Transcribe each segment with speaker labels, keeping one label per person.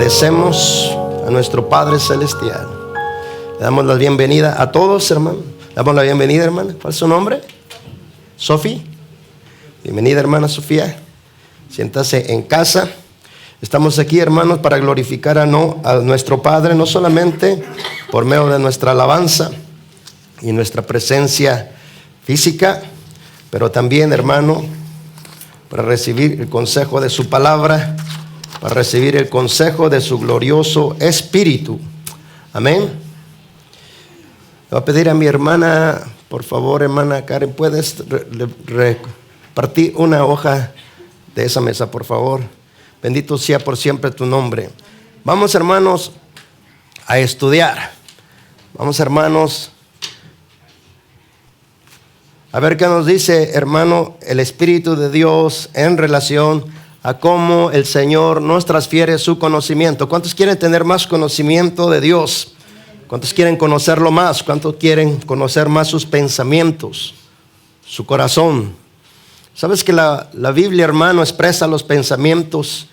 Speaker 1: Agradecemos a nuestro Padre Celestial. Le damos la bienvenida a todos, hermano. Le damos la bienvenida, hermana. ¿Cuál es su nombre? Sofi. Bienvenida, hermana Sofía. Siéntase en casa. Estamos aquí, hermanos, para glorificar a nuestro Padre, no solamente por medio de nuestra alabanza y nuestra presencia física, pero también, hermano, para recibir el consejo de su palabra, para recibir el consejo de su glorioso Espíritu. Amén. Le voy a pedir a mi hermana, por favor, hermana Karen, ¿puedes repartir una hoja de esa mesa, por favor? Bendito sea por siempre tu nombre. Vamos, hermanos, a estudiar. Vamos, hermanos, a ver qué nos dice, hermano, el Espíritu de Dios en relación a cómo el Señor nos transfiere su conocimiento. ¿Cuántos quieren tener más conocimiento de Dios? ¿Cuántos quieren conocerlo más? ¿Cuántos quieren conocer más sus pensamientos, su corazón? ¿Sabes que la Biblia, hermano, expresa los pensamientos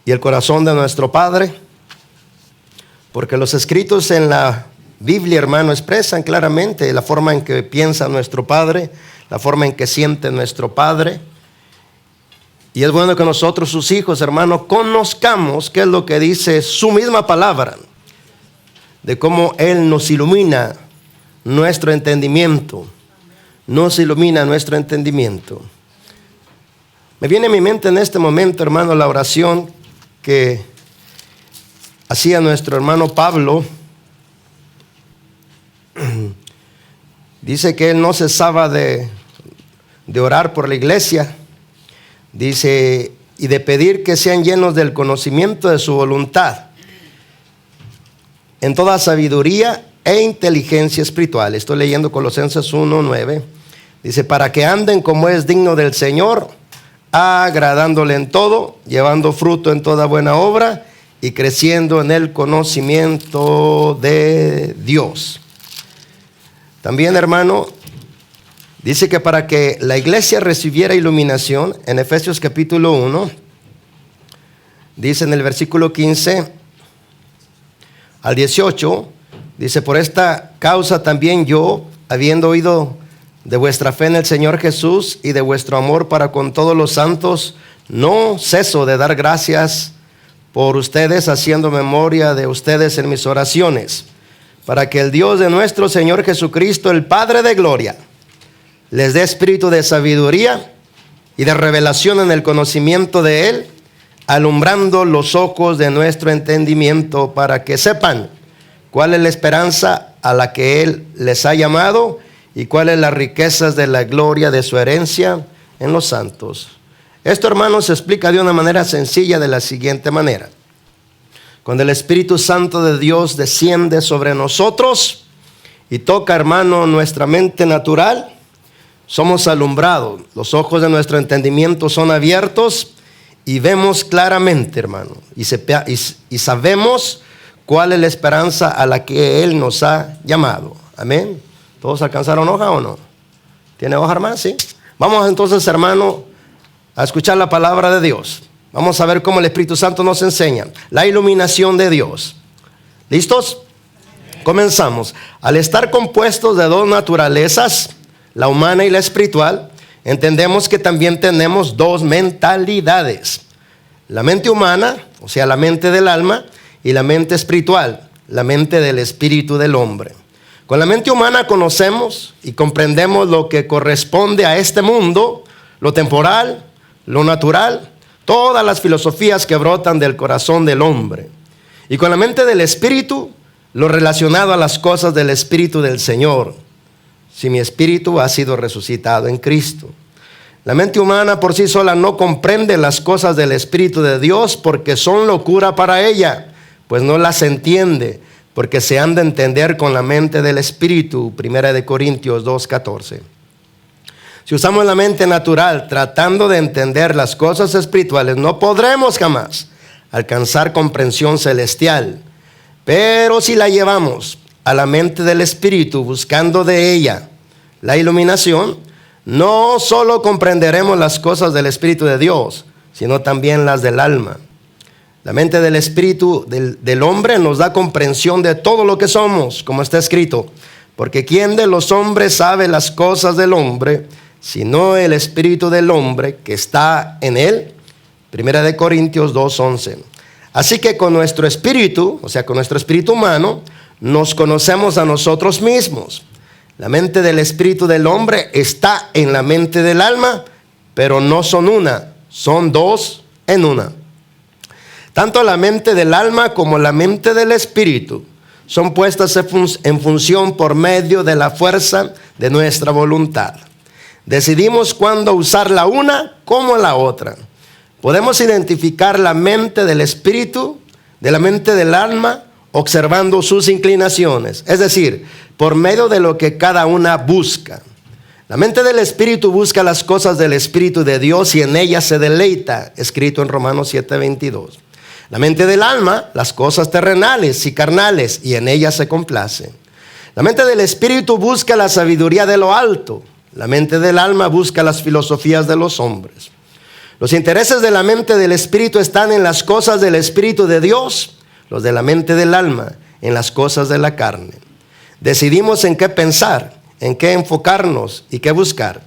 Speaker 1: y el corazón de nuestro Padre? Porque los escritos en la Biblia, hermano, expresan claramente la forma en que piensa nuestro Padre, la forma en que siente nuestro Padre. Y es bueno que nosotros, sus hijos, hermano, conozcamos qué es lo que dice su misma palabra, de cómo Él nos ilumina nuestro entendimiento. Nos ilumina nuestro entendimiento. Me viene a mi mente en este momento, hermano, la oración que hacía nuestro hermano Pablo. Dice que él no cesaba de orar por la iglesia. Dice, y de pedir que sean llenos del conocimiento de su voluntad, en toda sabiduría e inteligencia espiritual. Estoy leyendo Colosenses 1:9. Dice, para que anden como es digno del Señor, agradándole en todo, llevando fruto en toda buena obra y creciendo en el conocimiento de Dios. También, hermano, dice que para que la iglesia recibiera iluminación, en Efesios capítulo 1, dice en el versículo 15 al 18, dice, por esta causa también yo, habiendo oído de vuestra fe en el Señor Jesús y de vuestro amor para con todos los santos, no ceso de dar gracias por ustedes, haciendo memoria de ustedes en mis oraciones, para que el Dios de nuestro Señor Jesucristo, el Padre de gloria, les dé espíritu de sabiduría y de revelación en el conocimiento de Él, alumbrando los ojos de nuestro entendimiento, para que sepan cuál es la esperanza a la que Él les ha llamado y cuáles las riquezas de la gloria de su herencia en los santos. Esto, hermanos, se explica de una manera sencilla, de la siguiente manera. Cuando el Espíritu Santo de Dios desciende sobre nosotros y toca, hermano, nuestra mente natural, somos alumbrados, los ojos de nuestro entendimiento son abiertos y vemos claramente, hermano, y sabemos cuál es la esperanza a la que Él nos ha llamado. Amén. ¿Todos alcanzaron hoja o no? ¿Tiene hoja, hermano? Sí. Vamos entonces, hermano, a escuchar la palabra de Dios. Vamos a ver cómo el Espíritu Santo nos enseña la iluminación de Dios. ¿Listos? Comenzamos. Al estar compuestos de dos naturalezas, la humana y la espiritual, entendemos que también tenemos dos mentalidades. La mente humana, o sea, la mente del alma, y la mente espiritual, la mente del espíritu del hombre. Con la mente humana conocemos y comprendemos lo que corresponde a este mundo, lo temporal, lo natural, todas las filosofías que brotan del corazón del hombre. Y con la mente del espíritu, lo relacionado a las cosas del espíritu del Señor. Si mi espíritu ha sido resucitado en Cristo. La mente humana por sí sola no comprende las cosas del Espíritu de Dios porque son locura para ella, pues no las entiende, porque se han de entender con la mente del Espíritu. 1 Corintios 2:14. Si usamos la mente natural tratando de entender las cosas espirituales, no podremos jamás alcanzar comprensión celestial. Pero si la llevamos a la mente del Espíritu, buscando de ella la iluminación, no solo comprenderemos las cosas del Espíritu de Dios, sino también las del alma. La mente del espíritu del hombre nos da comprensión de todo lo que somos, como está escrito. Porque ¿quién de los hombres sabe las cosas del hombre, sino el espíritu del hombre que está en él? 1 Corintios 2:11. Así que con nuestro espíritu, o sea, con nuestro espíritu humano, nos conocemos a nosotros mismos. La mente del espíritu del hombre está en la mente del alma, pero no son una, son dos en una. Tanto la mente del alma como la mente del espíritu son puestas en función por medio de la fuerza de nuestra voluntad. Decidimos cuándo usar la una como la otra. Podemos identificar la mente del espíritu de la mente del alma observando sus inclinaciones, es decir, por medio de lo que cada una busca. La mente del espíritu busca las cosas del espíritu de Dios y en ellas se deleita, escrito en Romanos 7:22. La mente del alma, las cosas terrenales y carnales, y en ellas se complace. La mente del espíritu busca la sabiduría de lo alto. La mente del alma busca las filosofías de los hombres. Los intereses de la mente del espíritu están en las cosas del espíritu de Dios, los de la mente del alma en las cosas de la carne. Decidimos en qué pensar, en qué enfocarnos y qué buscar.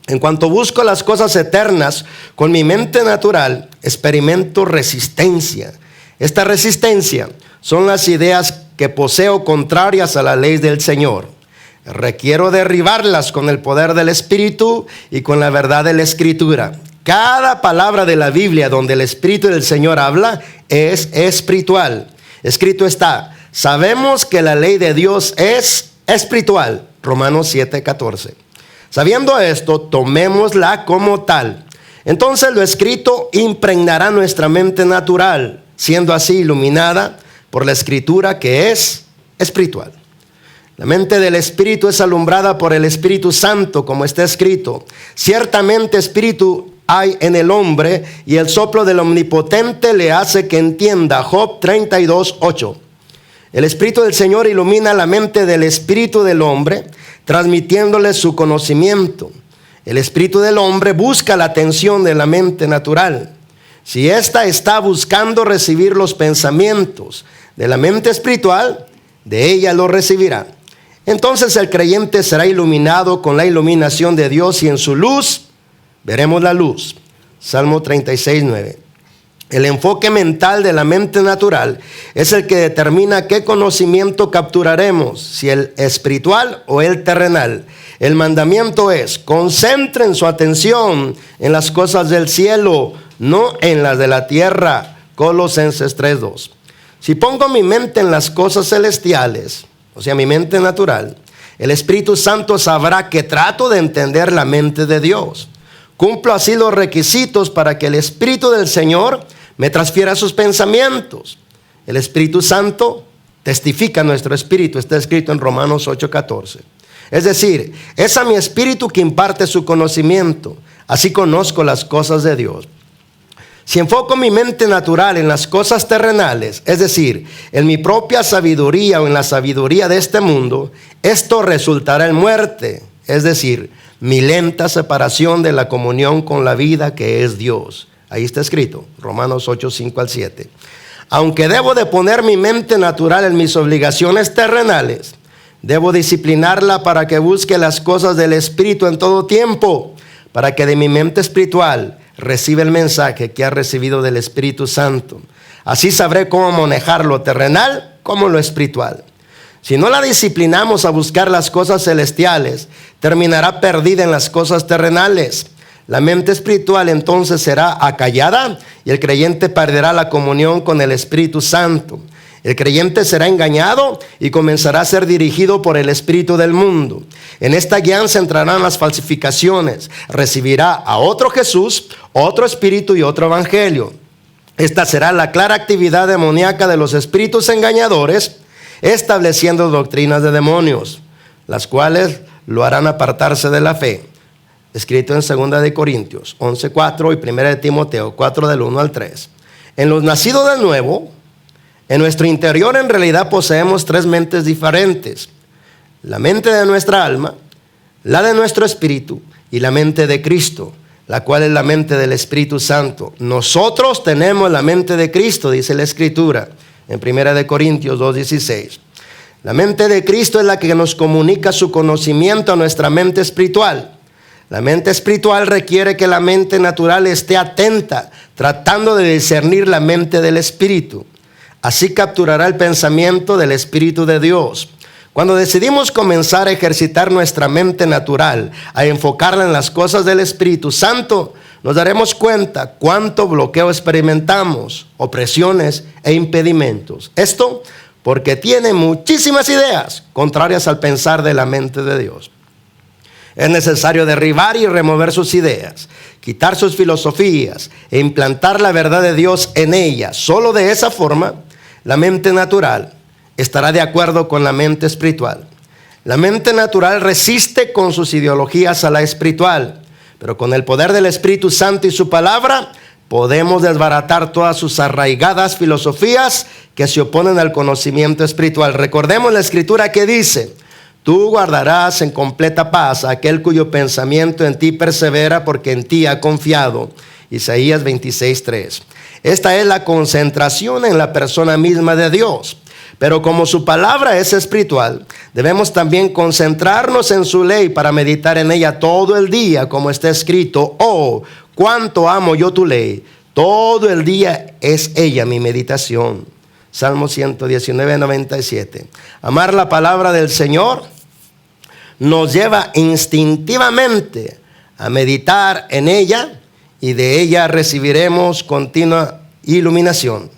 Speaker 1: En cuanto busco las cosas eternas con mi mente natural, experimento resistencia. Esta resistencia son las ideas que poseo contrarias a la ley del Señor. Requiero derribarlas con el poder del Espíritu y con la verdad de la Escritura. Cada palabra de la Biblia donde el Espíritu del Señor habla es espiritual. Escrito está, sabemos que la ley de Dios es espiritual. Romanos 7:14. Sabiendo esto, tomémosla como tal. Entonces lo escrito impregnará nuestra mente natural, siendo así iluminada por la Escritura que es espiritual. La mente del Espíritu es alumbrada por el Espíritu Santo, como está escrito. Ciertamente espíritu hay en el hombre y el soplo del Omnipotente le hace que entienda. Job 32:8. El Espíritu del Señor ilumina la mente del espíritu del hombre, transmitiéndole su conocimiento. El espíritu del hombre busca la atención de la mente natural. Si ésta está buscando recibir los pensamientos de la mente espiritual, de ella lo recibirá. Entonces el creyente será iluminado con la iluminación de Dios y en su luz veremos la luz. Salmo 36:9. El enfoque mental de la mente natural es el que determina qué conocimiento capturaremos, si el espiritual o el terrenal. El mandamiento es: concentren su atención en las cosas del cielo, no en las de la tierra. Colosenses 3:2. Si pongo mi mente en las cosas celestiales, o sea, mi mente natural, el Espíritu Santo sabrá que trato de entender la mente de Dios. Cumplo así los requisitos para que el Espíritu del Señor me transfiera sus pensamientos. El Espíritu Santo testifica a nuestro espíritu, está escrito en Romanos 8:14. Es decir, es a mi espíritu que imparte su conocimiento. Así conozco las cosas de Dios. Si enfoco mi mente natural en las cosas terrenales, es decir, en mi propia sabiduría o en la sabiduría de este mundo, esto resultará en muerte, es decir, mi lenta separación de la comunión con la vida que es Dios. Ahí está escrito, Romanos 8:5-7. Aunque debo de poner mi mente natural en mis obligaciones terrenales, debo disciplinarla para que busque las cosas del Espíritu en todo tiempo, para que de mi mente espiritual reciba el mensaje que ha recibido del Espíritu Santo. Así sabré cómo manejar lo terrenal como lo espiritual. Si no la disciplinamos a buscar las cosas celestiales, terminará perdida en las cosas terrenales. La mente espiritual entonces será acallada y el creyente perderá la comunión con el Espíritu Santo. El creyente será engañado y comenzará a ser dirigido por el espíritu del mundo. En esta guianza entrarán las falsificaciones. Recibirá a otro Jesús, otro espíritu y otro evangelio. Esta será la clara actividad demoníaca de los espíritus engañadores, estableciendo doctrinas de demonios, las cuales lo harán apartarse de la fe. Escrito en 2 Corintios 11:4 y 1 Timoteo 4 del 1 al 3. En los nacidos de nuevo, en nuestro interior en realidad poseemos tres mentes diferentes: la mente de nuestra alma, la de nuestro espíritu y la mente de Cristo. la cual es la mente del Espíritu Santo. Nosotros tenemos la mente de Cristo, dice la Escritura, en 1 Corintios 2:16. La mente de Cristo es la que nos comunica su conocimiento a nuestra mente espiritual. La mente espiritual requiere que la mente natural esté atenta, tratando de discernir la mente del Espíritu. Así capturará el pensamiento del Espíritu de Dios. Cuando decidimos comenzar a ejercitar nuestra mente natural, a enfocarla en las cosas del Espíritu Santo, nos daremos cuenta cuánto bloqueo experimentamos, opresiones e impedimentos. Esto porque tiene muchísimas ideas contrarias al pensar de la mente de Dios. Es necesario derribar y remover sus ideas, quitar sus filosofías e implantar la verdad de Dios en ellas. Solo de esa forma, la mente natural estará de acuerdo con la mente espiritual. La mente natural resiste con sus ideologías a la espiritual, pero con el poder del Espíritu Santo y su palabra, podemos desbaratar todas sus arraigadas filosofías que se oponen al conocimiento espiritual. Recordemos la Escritura que dice: tú guardarás en completa paz a aquel cuyo pensamiento en ti persevera, porque en ti ha confiado. Isaías 26:3. Esta es la concentración en la persona misma de Dios. Pero como su palabra es espiritual, debemos también concentrarnos en su ley para meditar en ella todo el día, como está escrito: oh, cuánto amo yo tu ley, todo el día es ella mi meditación. Salmo 119:97. Amar la palabra del Señor nos lleva instintivamente a meditar en ella, y de ella recibiremos continua iluminación.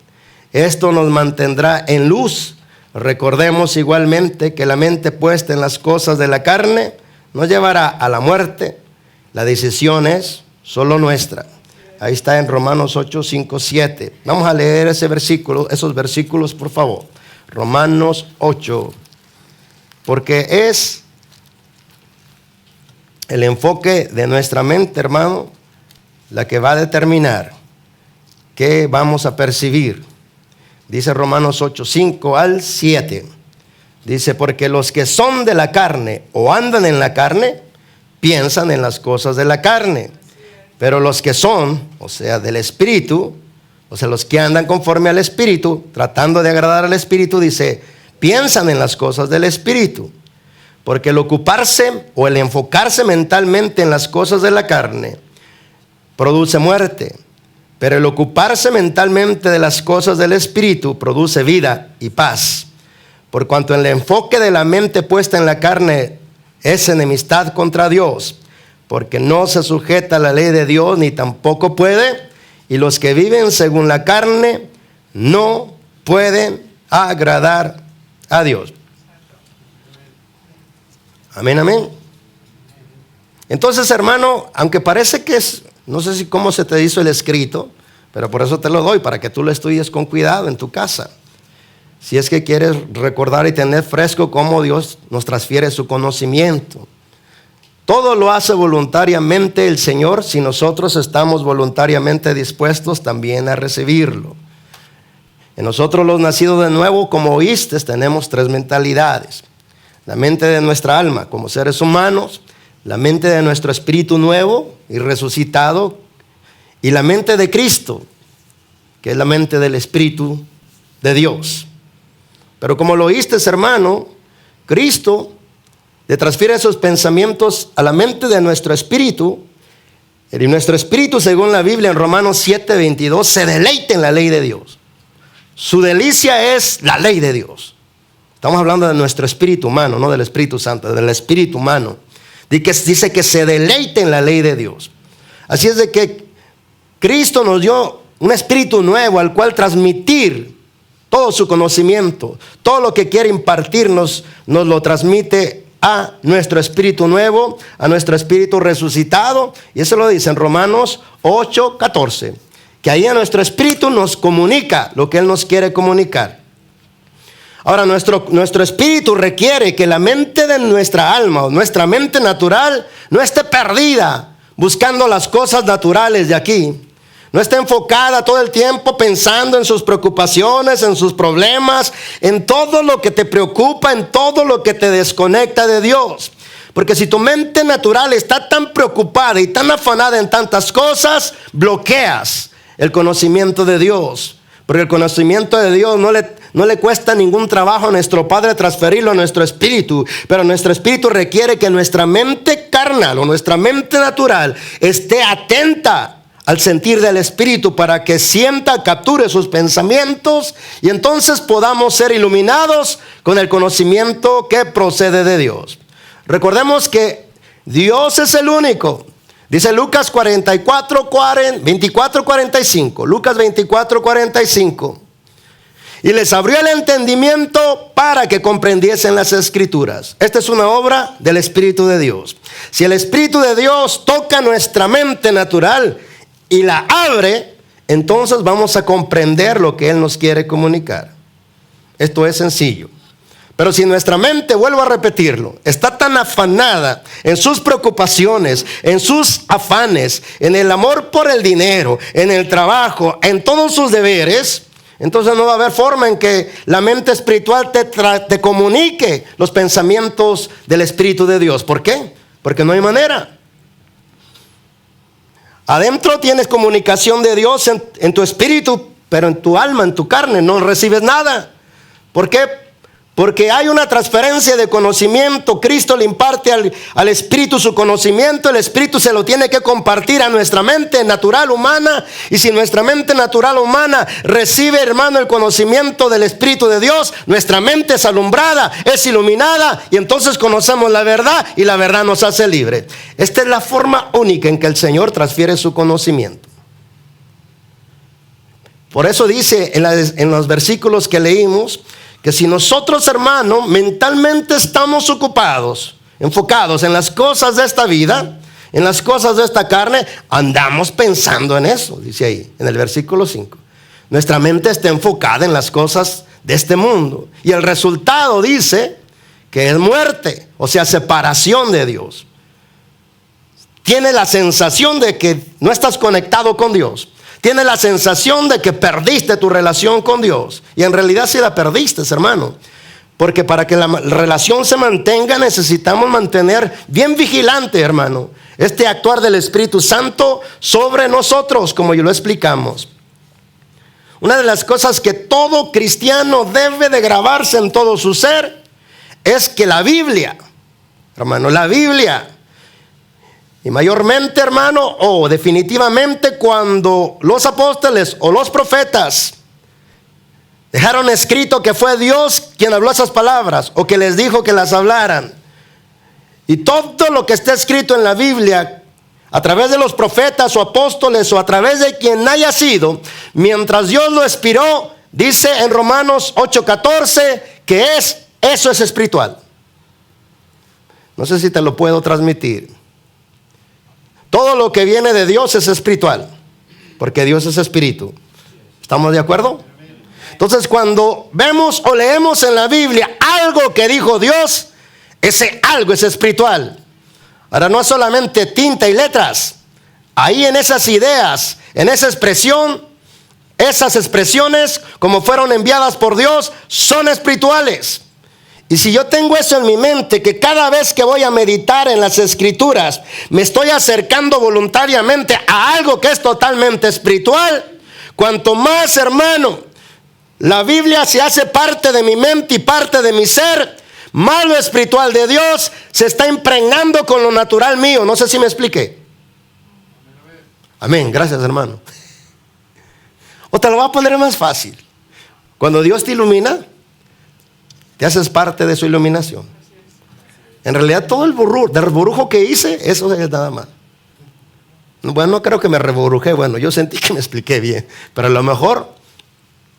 Speaker 1: Esto nos mantendrá en luz. Recordemos igualmente que la mente puesta en las cosas de la carne nos llevará a la muerte. La decisión es solo nuestra. Ahí está en Romanos 8, 5, 7. Vamos a leer ese versículo, esos versículos, por favor. Romanos 8. Porque es el enfoque de nuestra mente, hermano, la que va a determinar qué vamos a percibir. Dice Romanos 8, 5 al 7. Dice: porque los que son de la carne o andan en la carne, piensan en las cosas de la carne. Pero los que son, o sea, del Espíritu, o sea, los que andan conforme al Espíritu, tratando de agradar al Espíritu, dice, piensan en las cosas del Espíritu. Porque el ocuparse o el enfocarse mentalmente en las cosas de la carne produce muerte. Pero el ocuparse mentalmente de las cosas del Espíritu produce vida y paz. Por cuanto el enfoque de la mente puesta en la carne es enemistad contra Dios, porque no se sujeta a la ley de Dios, ni tampoco puede, y los que viven según la carne no pueden agradar a Dios. Amén, amén. Entonces, hermano, aunque parece que es, no sé si cómo se te hizo el escrito, pero por eso te lo doy, para que tú lo estudies con cuidado en tu casa. Si es que quieres recordar y tener fresco cómo Dios nos transfiere su conocimiento. Todo lo hace voluntariamente el Señor, si nosotros estamos voluntariamente dispuestos también a recibirlo. En nosotros los nacidos de nuevo, como oíste, tenemos tres mentalidades. La mente de nuestra alma como seres humanos, la mente de nuestro espíritu nuevo y resucitado, y la mente de Cristo, que es la mente del Espíritu de Dios. Pero como lo oíste, hermano, Cristo le transfiere esos pensamientos a la mente de nuestro espíritu, y nuestro espíritu, según la Biblia en Romanos 7, 22, se deleita en la ley de Dios. Su delicia es la ley de Dios. Estamos hablando de nuestro espíritu humano, no del Espíritu Santo, del espíritu humano. Dice que se deleite en la ley de Dios. Así es de que Cristo nos dio un espíritu nuevo al cual transmitir todo su conocimiento. Todo lo que quiere impartirnos nos lo transmite a nuestro espíritu nuevo, a nuestro espíritu resucitado. Y eso lo dice en Romanos 8, 14. Que ahí a nuestro espíritu nos comunica lo que Él nos quiere comunicar. Ahora, nuestro espíritu requiere que la mente de nuestra alma o nuestra mente natural no esté perdida buscando las cosas naturales de aquí. No esté enfocada todo el tiempo pensando en sus preocupaciones, en sus problemas, en todo lo que te preocupa, en todo lo que te desconecta de Dios. Porque si tu mente natural está tan preocupada y tan afanada en tantas cosas, bloqueas el conocimiento de Dios. Porque el conocimiento de Dios no le cuesta ningún trabajo a nuestro Padre transferirlo a nuestro espíritu. Pero nuestro espíritu requiere que nuestra mente carnal o nuestra mente natural esté atenta al sentir del espíritu para que sienta, capture sus pensamientos y entonces podamos ser iluminados con el conocimiento que procede de Dios. Recordemos que Dios es el único. Dice Lucas 24:45. Lucas 24:45. Y les abrió el entendimiento para que comprendiesen las escrituras. Esta es una obra del Espíritu de Dios. Si el Espíritu de Dios toca nuestra mente natural y la abre, entonces vamos a comprender lo que Él nos quiere comunicar. Esto es sencillo. Pero si nuestra mente, vuelvo a repetirlo, está tan afanada en sus preocupaciones, en sus afanes, en el amor por el dinero, en el trabajo, en todos sus deberes, entonces no va a haber forma en que la mente espiritual te comunique los pensamientos del Espíritu de Dios. ¿Por qué? Porque no hay manera. Adentro tienes comunicación de Dios en tu espíritu, pero en tu alma, en tu carne, no recibes nada. ¿Por qué? Porque hay una transferencia de conocimiento. Cristo le imparte al Espíritu su conocimiento. El Espíritu se lo tiene que compartir a nuestra mente natural humana. Y si nuestra mente natural humana recibe, hermano, el conocimiento del Espíritu de Dios, nuestra mente es alumbrada, es iluminada, y entonces conocemos la verdad y la verdad nos hace libre. Esta es la forma única en que el Señor transfiere su conocimiento. Por eso dice en los versículos que leímos, que si nosotros, hermano, mentalmente estamos ocupados, enfocados en las cosas de esta vida, en las cosas de esta carne, andamos pensando en eso, dice ahí, en el versículo 5. Nuestra mente está enfocada en las cosas de este mundo. Y el resultado dice que es muerte, o sea, separación de Dios. Tienes la sensación de que no estás conectado con Dios. Tienes la sensación de que perdiste tu relación con Dios. Y en realidad sí la perdiste, hermano. Porque para que la relación se mantenga necesitamos mantener bien vigilante, hermano, este actuar del Espíritu Santo sobre nosotros, como ya lo explicamos. Una de las cosas que todo cristiano debe de grabarse en todo su ser es que la Biblia, hermano, la Biblia, y mayormente, hermano, o definitivamente cuando los apóstoles o los profetas dejaron escrito que fue Dios quien habló esas palabras o que les dijo que las hablaran. Y todo lo que está escrito en la Biblia, a través de los profetas o apóstoles o a través de quien haya sido, mientras Dios lo inspiró, dice en Romanos 8:14 que eso es espiritual. No sé si te lo puedo transmitir. Todo lo que viene de Dios es espiritual, porque Dios es espíritu. ¿Estamos de acuerdo? Entonces, cuando vemos o leemos en la Biblia algo que dijo Dios, ese algo es espiritual. Ahora, no es solamente tinta y letras. Ahí en esas ideas, en esa expresión, esas expresiones, como fueron enviadas por Dios, son espirituales. Y si yo tengo eso en mi mente, que cada vez que voy a meditar en las Escrituras, me estoy acercando voluntariamente a algo que es totalmente espiritual, cuanto más, hermano, la Biblia se hace parte de mi mente y parte de mi ser, más lo espiritual de Dios se está impregnando con lo natural mío. No sé si me expliqué. Amén, gracias, hermano. O te lo voy a poner más fácil. Cuando Dios te ilumina, te haces parte de su iluminación. En realidad todo el reburujo que hice, eso es nada más. Bueno, no creo que me reburujé. Bueno, yo sentí que me expliqué bien, pero a lo mejor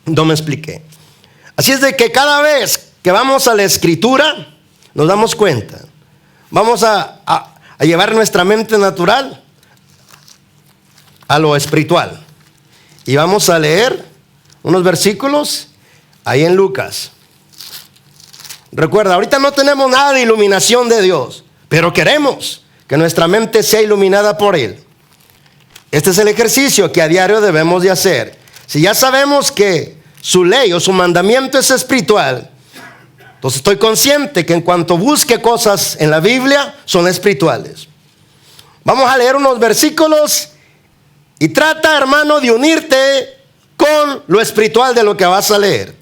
Speaker 1: no me expliqué. Así es de que cada vez que vamos a la Escritura, nos damos cuenta. Vamos a llevar nuestra mente natural a lo espiritual. Y vamos a leer unos versículos ahí en Lucas. Recuerda, ahorita no tenemos nada de iluminación de Dios, pero queremos que nuestra mente sea iluminada por Él. Este es el ejercicio que a diario debemos de hacer. Si ya sabemos que su ley o su mandamiento es espiritual, Entonces estoy consciente que en cuanto busque cosas en la Biblia, son espirituales. Vamos a leer unos versículos y trata, hermano, de unirte con lo espiritual de lo que vas a leer.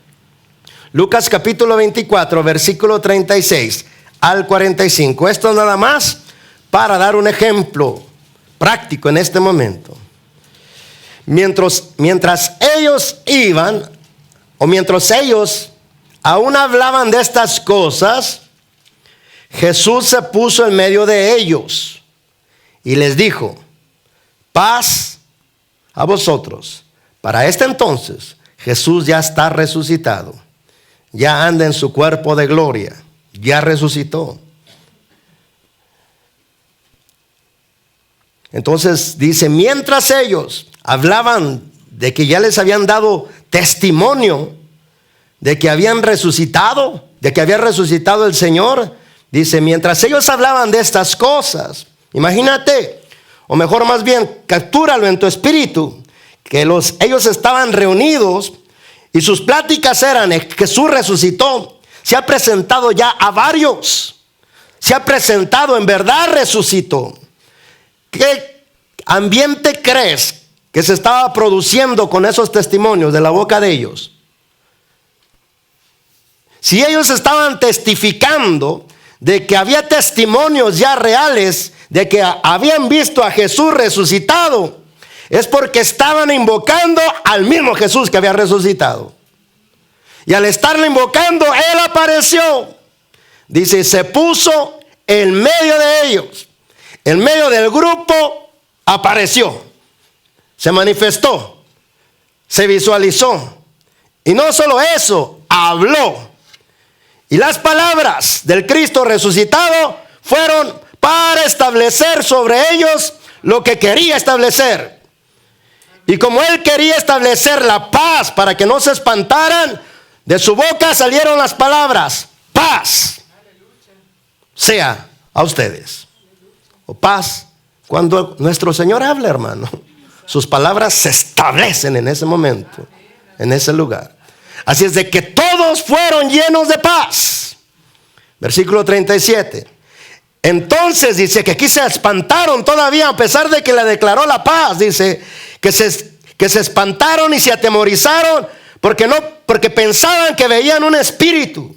Speaker 1: Lucas capítulo 24, versículo 36 al 45. Esto nada más para dar un ejemplo práctico en este momento. Mientras ellos iban, o mientras ellos aún hablaban de estas cosas, Jesús se puso en medio de ellos y les dijo: paz a vosotros. Para este entonces, Jesús ya está resucitado, ya anda en su cuerpo de gloria, ya resucitó. Entonces dice, mientras ellos hablaban de que ya les habían dado testimonio de que habían resucitado, de que había resucitado el Señor, dice, mientras ellos hablaban de estas cosas, imagínate, o mejor más bien, captúralo en tu espíritu, que ellos estaban reunidos y sus pláticas eran: Jesús resucitó, se ha presentado ya a varios, se ha presentado, en verdad resucitó. ¿Qué ambiente crees que se estaba produciendo con esos testimonios de la boca de ellos? Si ellos estaban testificando de que había testimonios ya reales de que habían visto a Jesús resucitado, es porque estaban invocando al mismo Jesús que había resucitado. Y al estarle invocando, Él apareció. Dice, se puso en medio de ellos. En medio del grupo apareció. Se manifestó. Se visualizó. Y no solo eso, habló. Y las palabras del Cristo resucitado fueron para establecer sobre ellos lo que quería establecer. Y como Él quería establecer la paz para que no se espantaran, de su boca salieron las palabras: paz sea a ustedes. O paz. Cuando nuestro Señor habla, hermano, sus palabras se establecen en ese momento, en ese lugar. Así es de que todos fueron llenos de paz. Versículo 37. Entonces dice que aquí se espantaron todavía, a pesar de que le declaró la paz. Dice que se espantaron y se atemorizaron porque pensaban que veían un espíritu.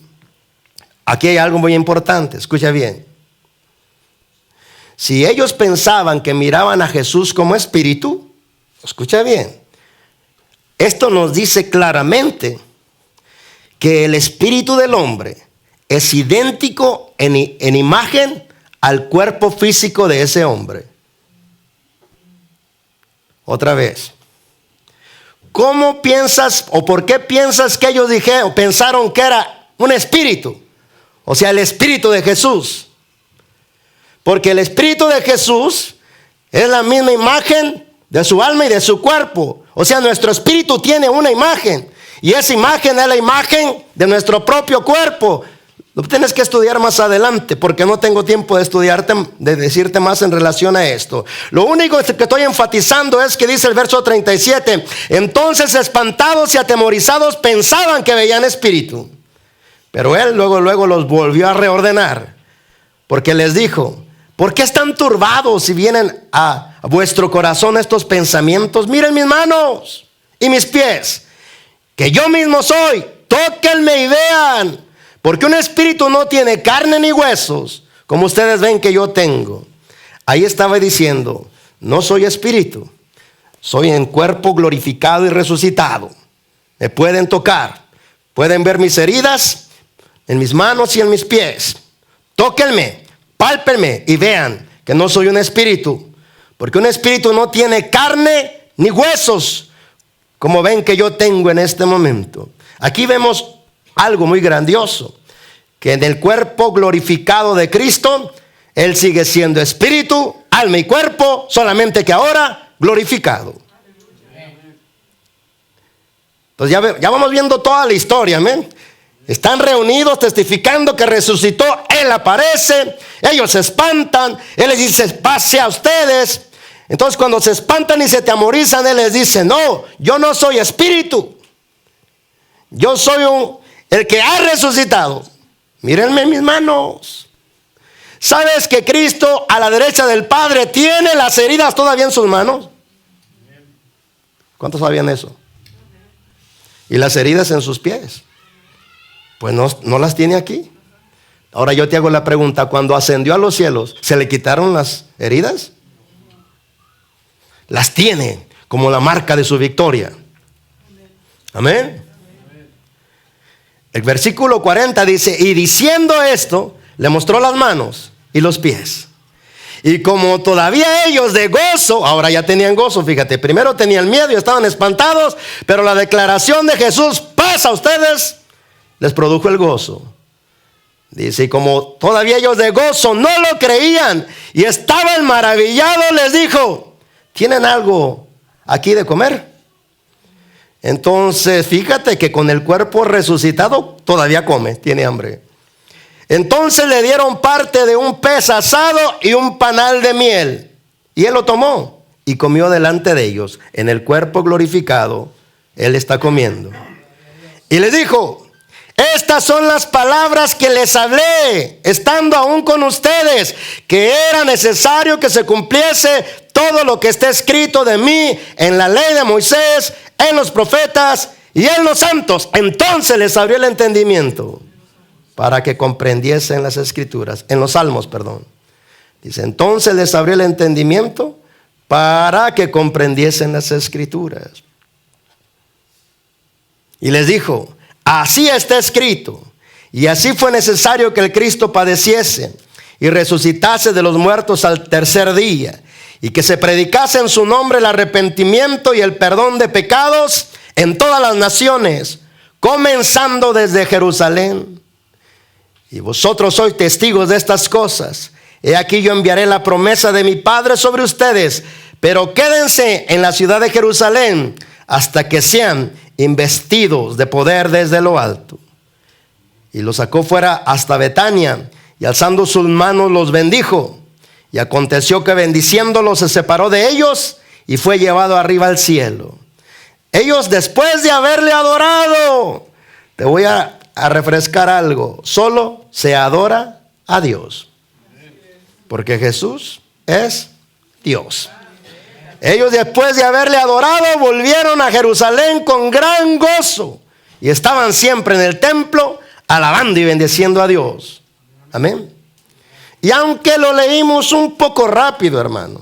Speaker 1: Aquí hay algo muy importante, escucha bien. Si ellos pensaban que miraban a Jesús como espíritu, escucha bien, esto nos dice claramente que el espíritu del hombre es idéntico en imagen al cuerpo físico de ese hombre. Otra vez, ¿cómo piensas o por qué piensas que ellos pensaron que era un espíritu? O sea, el espíritu de Jesús. Porque el espíritu de Jesús es la misma imagen de su alma y de su cuerpo. O sea, nuestro espíritu tiene una imagen. Y esa imagen es la imagen de nuestro propio cuerpo. Lo tienes que estudiar más adelante, porque no tengo tiempo de decirte más en relación a esto. Lo único que estoy enfatizando es que dice el verso 37. Entonces, espantados y atemorizados, pensaban que veían espíritu. Pero Él luego los volvió a reordenar. Porque les dijo: ¿por qué están turbados si vienen a vuestro corazón estos pensamientos? Miren mis manos y mis pies, que yo mismo soy. Tóquenme y vean. Porque un espíritu no tiene carne ni huesos, como ustedes ven que yo tengo. Ahí estaba diciendo: no soy espíritu, soy en cuerpo glorificado y resucitado. Me pueden tocar, pueden ver mis heridas en mis manos y en mis pies. Tóquenme, pálpenme y vean que no soy un espíritu. Porque un espíritu no tiene carne ni huesos, como ven que yo tengo en este momento. Aquí vemos algo muy grandioso, que en el cuerpo glorificado de Cristo, Él sigue siendo espíritu, alma y cuerpo, solamente que ahora glorificado. Entonces ya vamos viendo toda la historia, amén. Están reunidos testificando que resucitó. Él aparece, ellos se espantan, Él les dice: pase a ustedes. Entonces cuando se espantan y se atemorizan, Él les dice: no, yo no soy espíritu, yo soy el que ha resucitado. Mírenme mis manos. ¿Sabes que Cristo a la derecha del Padre tiene las heridas todavía en sus manos? ¿Cuántos sabían eso? Y las heridas en sus pies. Pues no las tiene aquí. Ahora yo te hago la pregunta, cuando ascendió a los cielos, ¿se le quitaron las heridas? Las tiene como la marca de su victoria. Amén. El versículo 40 dice, y diciendo esto, le mostró las manos y los pies. Y como todavía ellos de gozo, ahora ya tenían gozo, fíjate, primero tenían miedo y estaban espantados, pero la declaración de Jesús, paz a ustedes, les produjo el gozo. Dice, y como todavía ellos de gozo no lo creían y estaban maravillados, les dijo, ¿tienen algo aquí de comer? Entonces, fíjate que con el cuerpo resucitado todavía come, tiene hambre. Entonces le dieron parte de un pez asado y un panal de miel. Y él lo tomó y comió delante de ellos. En el cuerpo glorificado, él está comiendo. Y les dijo, estas son las palabras que les hablé, estando aún con ustedes, que era necesario que se cumpliese todo lo que está escrito de mí en la ley de Moisés, en los profetas y en los santos. Entonces les abrió el entendimiento para que comprendiesen las escrituras, en los salmos, perdón. Dice, entonces les abrió el entendimiento para que comprendiesen las escrituras. Y les dijo, así está escrito, y así fue necesario que el Cristo padeciese y resucitase de los muertos al tercer día, y que se predicase en su nombre el arrepentimiento y el perdón de pecados en todas las naciones, comenzando desde Jerusalén. Y vosotros sois testigos de estas cosas. He aquí yo enviaré la promesa de mi Padre sobre ustedes, pero quédense en la ciudad de Jerusalén hasta que sean investidos de poder desde lo alto. Y los sacó fuera hasta Betania, y alzando sus manos los bendijo. Y aconteció que bendiciéndolos se separó de ellos y fue llevado arriba al cielo. Ellos, después de haberle adorado, te voy a refrescar algo, solo se adora a Dios, porque Jesús es Dios. Ellos, después de haberle adorado, volvieron a Jerusalén con gran gozo y estaban siempre en el templo alabando y bendiciendo a Dios. Amén. Y aunque lo leímos un poco rápido, hermano,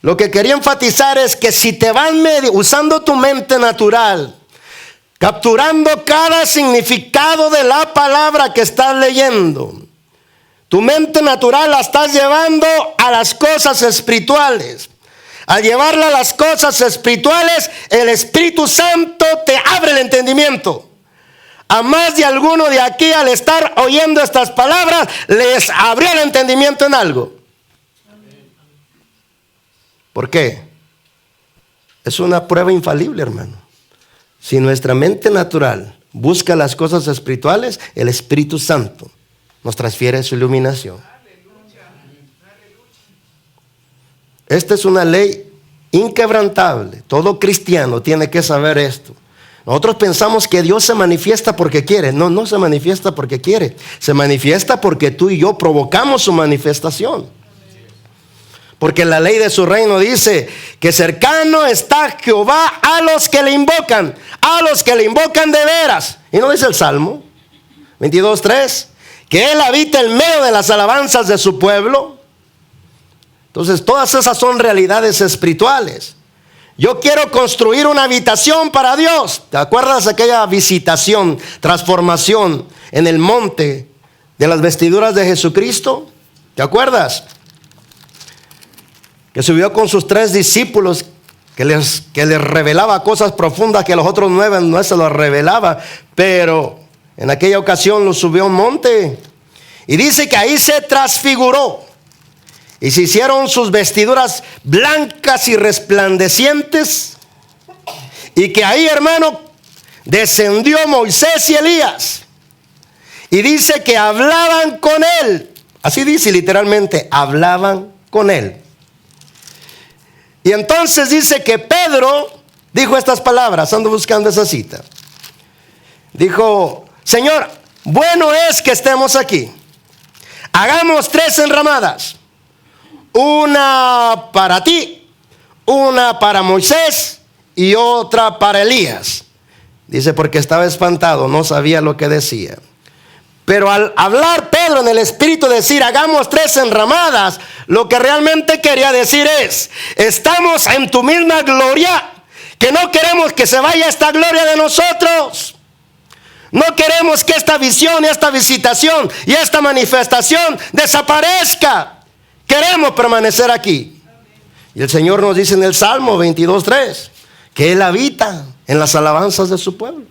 Speaker 1: lo que quería enfatizar es que si te vas usando tu mente natural, capturando cada significado de la palabra que estás leyendo, tu mente natural la estás llevando a las cosas espirituales. Al llevarla a las cosas espirituales, el Espíritu Santo te abre el entendimiento. A más de alguno de aquí, al estar oyendo estas palabras, les abrió el entendimiento en algo. ¿Por qué? Es una prueba infalible, hermano. Si nuestra mente natural busca las cosas espirituales, el Espíritu Santo nos transfiere su iluminación. Esta es una ley inquebrantable. Todo cristiano tiene que saber esto. Nosotros pensamos que Dios se manifiesta porque quiere. No, no se manifiesta porque quiere. Se manifiesta porque tú y yo provocamos su manifestación. Porque la ley de su reino dice que cercano está Jehová a los que le invocan. A los que le invocan de veras. Y no dice el Salmo 22:3, que Él habita en medio de las alabanzas de su pueblo. Entonces todas esas son realidades espirituales. Yo quiero construir una habitación para Dios. ¿Te acuerdas de aquella visitación, transformación en el monte de las vestiduras de Jesucristo? ¿Te acuerdas? Que subió con sus 3 discípulos, que les revelaba cosas profundas que los otros 9 no se los revelaba. Pero en aquella ocasión los subió a un monte. Y dice que ahí se transfiguró. Y se hicieron sus vestiduras blancas y resplandecientes. Y que ahí, hermano, descendió Moisés y Elías. Y dice que hablaban con él. Así dice literalmente, hablaban con él. Y entonces dice que Pedro dijo estas palabras, ando buscando esa cita. Dijo, Señor, bueno es que estemos aquí. Hagamos 3 enramadas. Una para ti, una para Moisés y otra para Elías. Dice, porque estaba espantado, no sabía lo que decía. Pero al hablar Pedro en el Espíritu, decir, hagamos 3 enramadas, lo que realmente quería decir es, estamos en tu misma gloria, que no queremos que se vaya esta gloria de nosotros. No queremos que esta visión y esta visitación y esta manifestación desaparezca. Queremos permanecer aquí. Y el Señor nos dice en el Salmo 22:3 que Él habita en las alabanzas de su pueblo.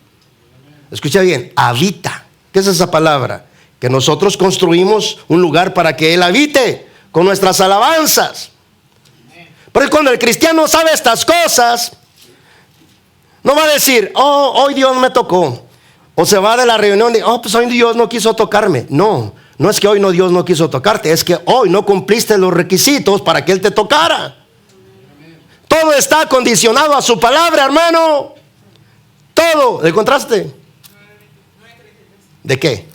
Speaker 1: Escucha bien, habita. ¿Qué es esa palabra? Que nosotros construimos un lugar para que Él habite con nuestras alabanzas. Pero cuando el cristiano sabe estas cosas, no va a decir, oh, hoy Dios me tocó. O se va de la reunión y, oh, pues hoy Dios no quiso tocarme. No, no es que hoy Dios no quiso tocarte, es que hoy no cumpliste los requisitos para que Él te tocara. Todo está condicionado a su palabra, hermano. Todo. ¿Le encontraste? ¿De qué?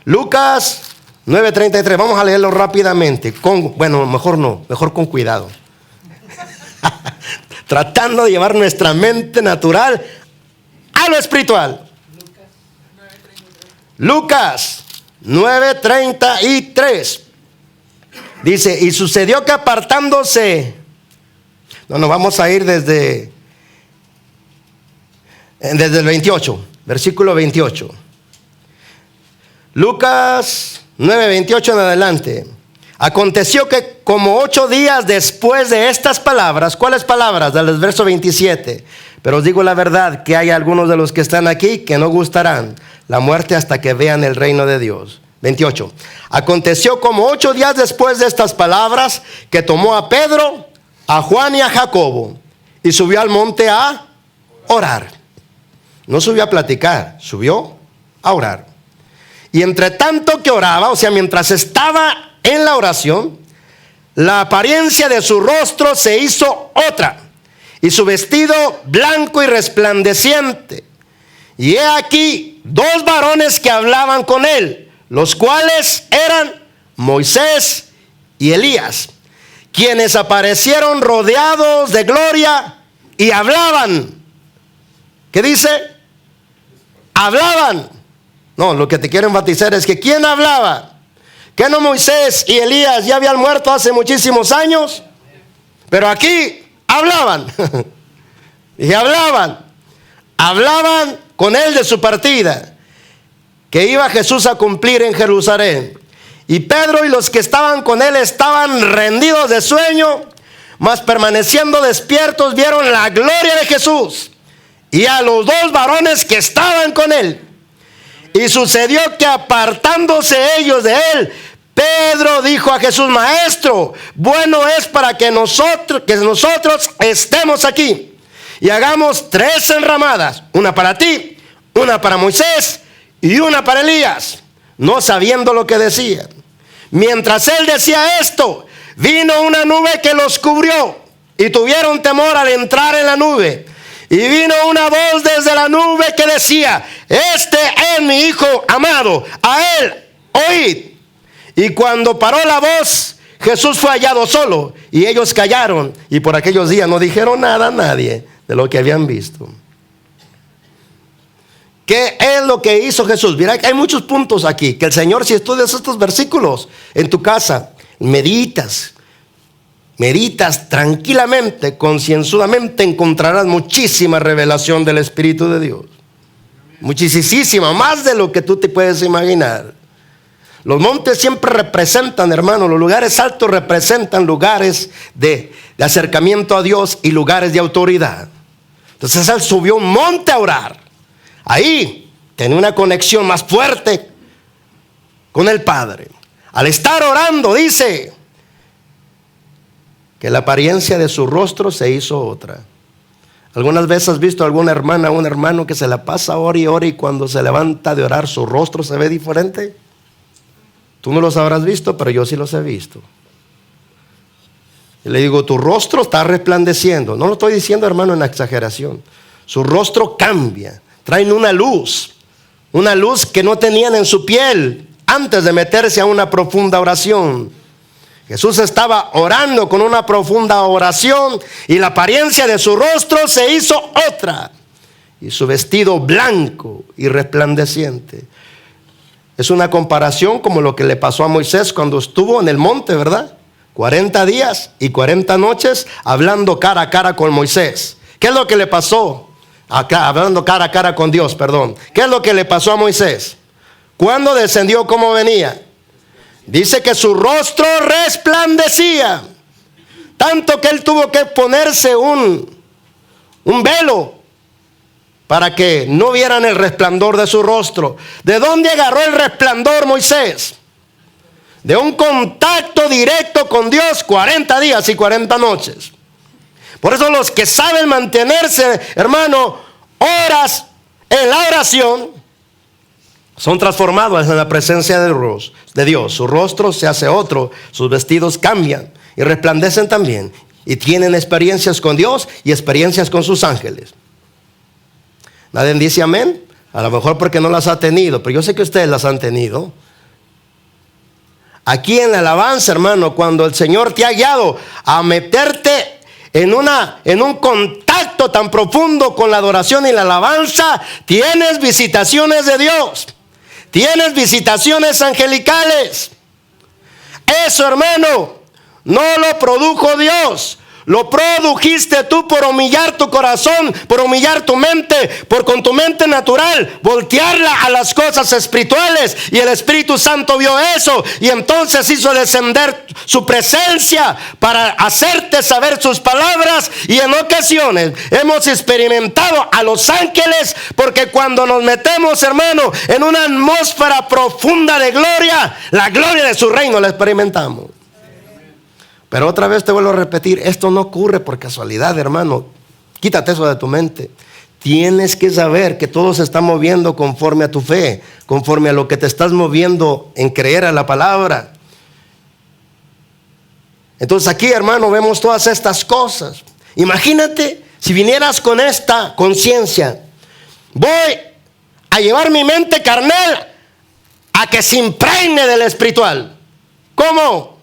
Speaker 1: Lucas 9:33. Vamos a leerlo rápidamente. Bueno, mejor no, mejor con cuidado. Tratando de llevar nuestra mente natural a lo espiritual. Lucas 9:33. Dice, y sucedió que apartándose. No, nos vamos a ir desde el 28, versículo 28. Lucas 9:28 en adelante. Aconteció que como 8 días después de estas palabras, ¿cuáles palabras? Del verso 27. Pero os digo la verdad, que hay algunos de los que están aquí que no gustarán la muerte hasta que vean el reino de Dios. 28. Aconteció como 8 días después de estas palabras, que tomó a Pedro, a Juan y a Jacobo, y subió al monte a orar. No subió a platicar, subió a orar. Y entre tanto que oraba, o sea, mientras estaba en la oración, la apariencia de su rostro se hizo otra, y su vestido blanco y resplandeciente. Y he aquí 2 varones que hablaban con él, los cuales eran Moisés y Elías, quienes aparecieron rodeados de gloria y hablaban. ¿Qué dice? Hablaban. No, lo que te quiero enfatizar es que ¿quién hablaba? ¿Que no Moisés y Elías ya habían muerto hace muchísimos años? Pero aquí hablaban. Y hablaban con él de su partida, que iba Jesús a cumplir en Jerusalén. Y Pedro y los que estaban con él estaban rendidos de sueño, mas permaneciendo despiertos vieron la gloria de Jesús y a los 2 varones que estaban con él. Y sucedió que apartándose ellos de él, Pedro dijo a Jesús, Maestro, bueno es para que nosotros estemos aquí y hagamos 3 enramadas, una para ti, una para Moisés y una para Elías, no sabiendo lo que decía. Mientras él decía esto, vino una nube que los cubrió y tuvieron temor al entrar en la nube. Y vino una voz desde la nube que decía, este es mi Hijo amado, a él oíd. Y cuando paró la voz, Jesús fue hallado solo y ellos callaron y por aquellos días no dijeron nada a nadie de lo que habían visto. ¿Qué es lo que hizo Jesús? Mira, hay muchos puntos aquí que el Señor, si estudias estos versículos en tu casa, meditas tranquilamente, concienzudamente, encontrarás muchísima revelación del Espíritu de Dios. Muchísima, más de lo que tú te puedes imaginar. Los montes siempre representan, hermano, los lugares altos representan lugares de acercamiento a Dios y lugares de autoridad. Entonces él subió un monte a orar. Ahí tenía una conexión más fuerte con el Padre. Al estar orando, dice que la apariencia de su rostro se hizo otra. ¿Algunas veces has visto a alguna hermana o un hermano que se la pasa ora y cuando se levanta de orar su rostro se ve diferente? Tú no los habrás visto, pero yo sí los he visto. Y le digo, tu rostro está resplandeciendo. No lo estoy diciendo, hermano, en exageración. Su rostro cambia, traen una luz una luz que no tenían en su piel antes de meterse a una profunda oración. Jesús estaba orando con una profunda oración y la apariencia de su rostro se hizo otra, y su vestido blanco y resplandeciente. Es una comparación como lo que le pasó a Moisés cuando estuvo en el monte, ¿verdad? 40 días y 40 noches hablando cara a cara con Moisés. ¿Qué es lo que le pasó? Hablando cara a cara con Dios, perdón. ¿Qué es lo que le pasó a Moisés? ¿Cuándo descendió? ¿Cómo venía? Dice que su rostro resplandecía, tanto que él tuvo que ponerse un velo para que no vieran el resplandor de su rostro. ¿De dónde agarró el resplandor Moisés? De un contacto directo con Dios, 40 días y 40 noches. Por eso los que saben mantenerse, hermano, horas en la oración, son transformados en la presencia de Dios. Su rostro se hace otro, sus vestidos cambian y resplandecen también. Y tienen experiencias con Dios y experiencias con sus ángeles. Nadie dice amén. A lo mejor porque no las ha tenido, pero yo sé que ustedes las han tenido. Aquí en la alabanza, hermano, cuando el Señor te ha guiado a meterte en un contacto tan profundo con la adoración y la alabanza, tienes visitaciones de Dios. Tienes visitaciones angelicales. Eso, hermano, no lo produjo Dios. Lo produjiste tú por humillar tu corazón, por humillar tu mente, por con tu mente natural voltearla a las cosas espirituales. Y el Espíritu Santo vio eso y entonces hizo descender su presencia para hacerte saber sus palabras. Y en ocasiones hemos experimentado a los ángeles, porque cuando nos metemos, hermano, en una atmósfera profunda de gloria, la gloria de su reino la experimentamos. Pero otra vez te vuelvo a repetir, esto no ocurre por casualidad, hermano. Quítate eso de tu mente. Tienes que saber que todo se está moviendo conforme a tu fe, conforme a lo que te estás moviendo en creer a la palabra. Entonces aquí, hermano, vemos todas estas cosas. Imagínate si vinieras con esta conciencia. Voy a llevar mi mente carnal a que se impregne del espiritual. ¿Cómo?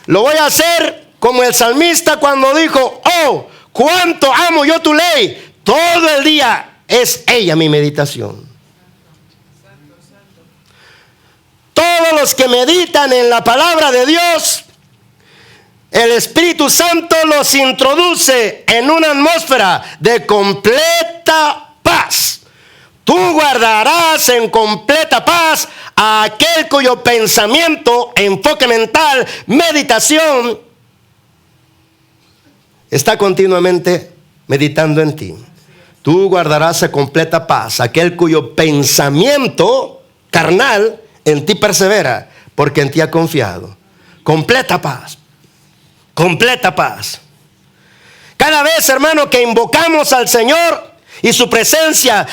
Speaker 1: Lo voy a hacer como el salmista cuando dijo: oh, cuánto amo yo tu ley. Todo el día es ella mi meditación. Todos los que meditan en la palabra de Dios, el Espíritu Santo los introduce en una atmósfera de completa paz. Tú guardarás en completa paz a aquel cuyo pensamiento, enfoque mental, meditación está continuamente meditando en ti. Tú guardarás en completa paz a aquel cuyo pensamiento carnal en ti persevera, porque en ti ha confiado. Completa paz. Completa paz. Cada vez, hermano, que invocamos al Señor y su presencia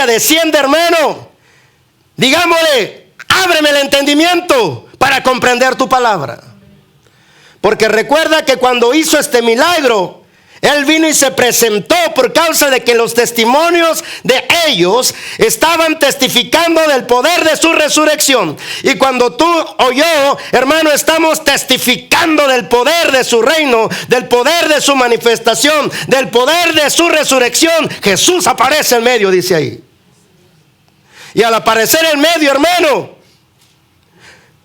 Speaker 1: desciende, hermano, digámosle: ábreme el entendimiento para comprender tu palabra. Porque recuerda que cuando hizo este milagro, Él vino y se presentó por causa de que los testimonios de ellos estaban testificando del poder de su resurrección. Y cuando tú o yo, hermano, estamos testificando del poder de su reino, del poder de su manifestación, del poder de su resurrección, Jesús aparece en medio, dice ahí. Y al aparecer en medio, hermano,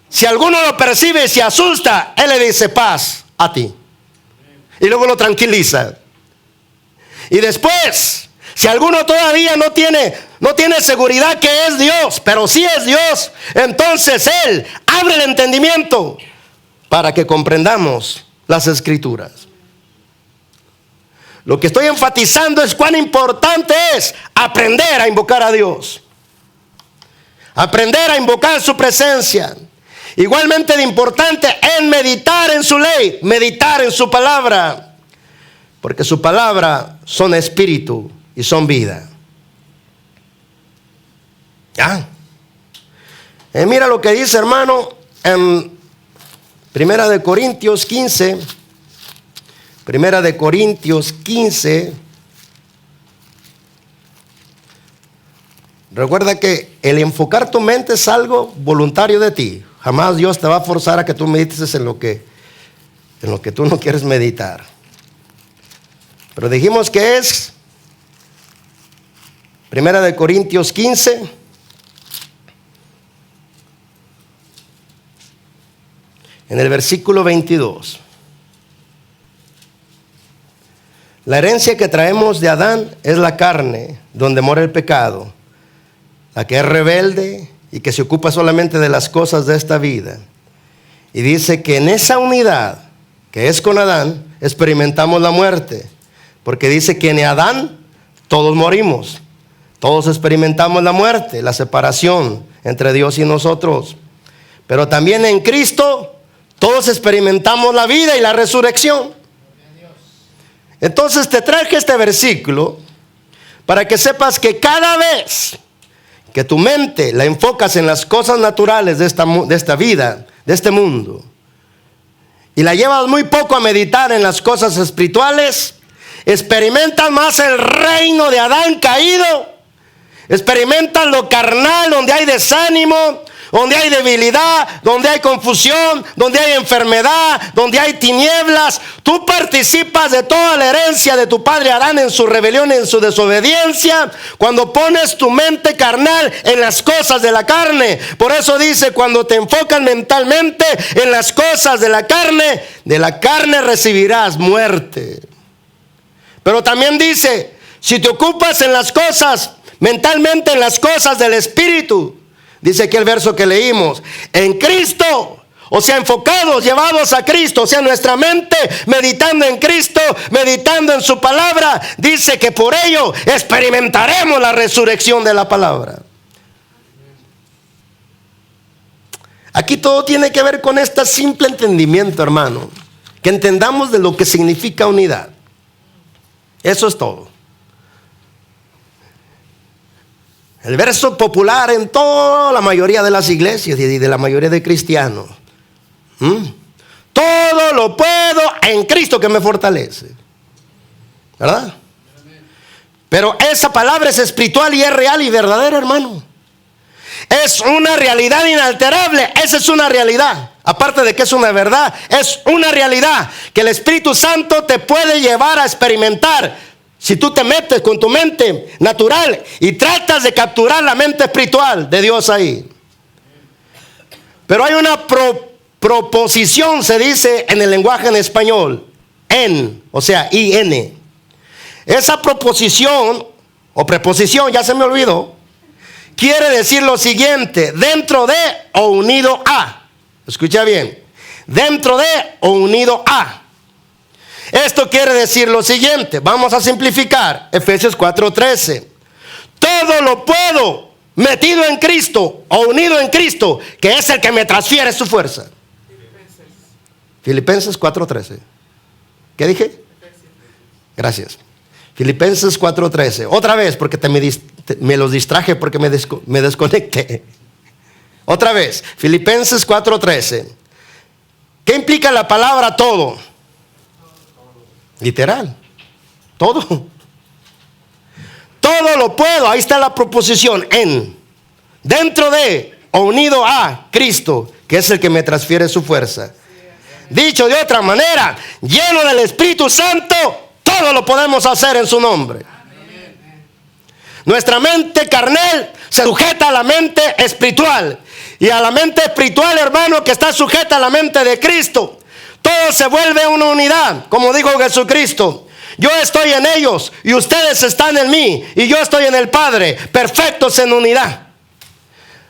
Speaker 1: si alguno lo percibe y se asusta, Él le dice: paz a ti. Y luego lo tranquiliza. Y después, si alguno todavía no tiene seguridad que es Dios, pero sí es Dios, entonces Él abre el entendimiento para que comprendamos las Escrituras. Lo que estoy enfatizando es cuán importante es aprender a invocar a Dios. Aprender a invocar su presencia. Igualmente de importante es meditar en su ley, meditar en su palabra, porque su palabra son espíritu y son vida. ¿Ya? Mira lo que dice, hermano, en Primera de Corintios 15. Primera de Corintios 15. Recuerda que el enfocar tu mente es algo voluntario de ti. Jamás Dios te va a forzar a que tú medites en lo que tú no quieres meditar. Pero dijimos que es 1 Corintios 15, en el versículo 22. La herencia que traemos de Adán es la carne, donde mora el pecado, la que es rebelde y que se ocupa solamente de las cosas de esta vida. Y dice que en esa unidad, que es con Adán, experimentamos la muerte. Porque dice que en Adán todos morimos. Todos experimentamos la muerte, la separación entre Dios y nosotros. Pero también en Cristo todos experimentamos la vida y la resurrección. Entonces te traje este versículo para que sepas que cada vez que tu mente la enfocas en las cosas naturales de esta vida, de este mundo, y la llevas muy poco a meditar en las cosas espirituales, experimentas más el reino de Adán caído, experimentas lo carnal, donde hay desánimo, donde hay debilidad, donde hay confusión, donde hay enfermedad, donde hay tinieblas. Tú participas de toda la herencia de tu padre Adán en su rebelión, en su desobediencia, cuando pones tu mente carnal en las cosas de la carne. Por eso dice, cuando te enfocas mentalmente en las cosas de la carne recibirás muerte. Pero también dice, si te ocupas en las cosas, mentalmente en las cosas del Espíritu, dice aquí el verso que leímos, en Cristo, o sea, enfocados, llevados a Cristo, o sea, nuestra mente meditando en Cristo, meditando en su palabra, dice que por ello experimentaremos la resurrección de la palabra. Aquí todo tiene que ver con este simple entendimiento, hermano, que entendamos de lo que significa unidad. Eso es todo. El verso popular en toda la mayoría de las iglesias y de la mayoría de cristianos. Todo lo puedo en Cristo que me fortalece. ¿Verdad? Pero esa palabra es espiritual y es real y verdadera, hermano. Es una realidad inalterable. Esa es una realidad. Aparte de que es una verdad, es una realidad que el Espíritu Santo te puede llevar a experimentar. Si tú te metes con tu mente natural y tratas de capturar la mente espiritual de Dios ahí. Pero hay una proposición, se dice en el lenguaje en español, en, o sea, IN. Esa proposición o preposición, ya se me olvidó, quiere decir lo siguiente: dentro de o unido a. Escucha bien, dentro de o unido a. Esto quiere decir lo siguiente, vamos a simplificar, Efesios 4:13. Todo lo puedo metido en Cristo o unido en Cristo, que es el que me transfiere su fuerza. Filipenses 4:13. ¿Qué dije? Gracias. Filipenses 4:13. Otra vez, porque me los distraje porque me desconecté. Otra vez, Filipenses 4:13. ¿Qué implica la palabra todo? Literal, todo. Todo lo puedo, ahí está la proposición, en, dentro de o unido a Cristo, que es el que me transfiere su fuerza. Dicho de otra manera, lleno del Espíritu Santo, todo lo podemos hacer en su nombre. Nuestra mente carnal se sujeta a la mente espiritual, y a la mente espiritual, hermano, que está sujeta a la mente de Cristo. Todo se vuelve una unidad, como dijo Jesucristo. Yo estoy en ellos y ustedes están en mí y yo estoy en el Padre, perfectos en unidad.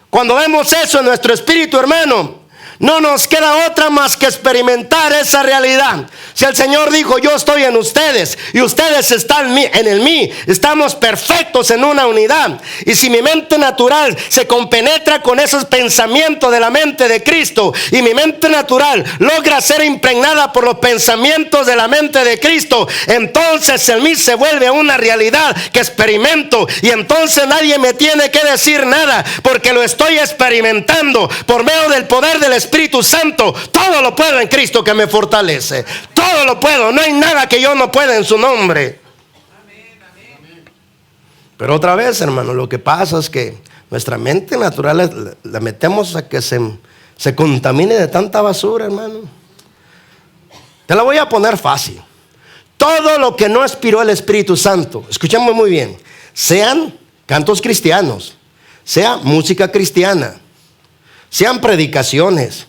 Speaker 1: Cuando vemos eso en nuestro espíritu, hermano, no nos queda otra más que experimentar esa realidad. Si el Señor dijo, yo estoy en ustedes y ustedes están en mí, estamos perfectos en una unidad. Y si mi mente natural se compenetra con esos pensamientos de la mente de Cristo, y mi mente natural logra ser impregnada por los pensamientos de la mente de Cristo, entonces en mí se vuelve una realidad que experimento, y entonces nadie me tiene que decir nada, porque lo estoy experimentando por medio del poder del Espíritu Santo. Todo lo puedo en Cristo que me fortalece. Todo lo puedo, no hay nada que yo no pueda en su nombre. Pero otra vez, hermano, lo que pasa es que nuestra mente natural la metemos a que se contamine de tanta basura, hermano. Te la voy a poner fácil. Todo lo que no inspiró el Espíritu Santo, escuchemos muy bien, sean cantos cristianos, sea música cristiana, sean predicaciones,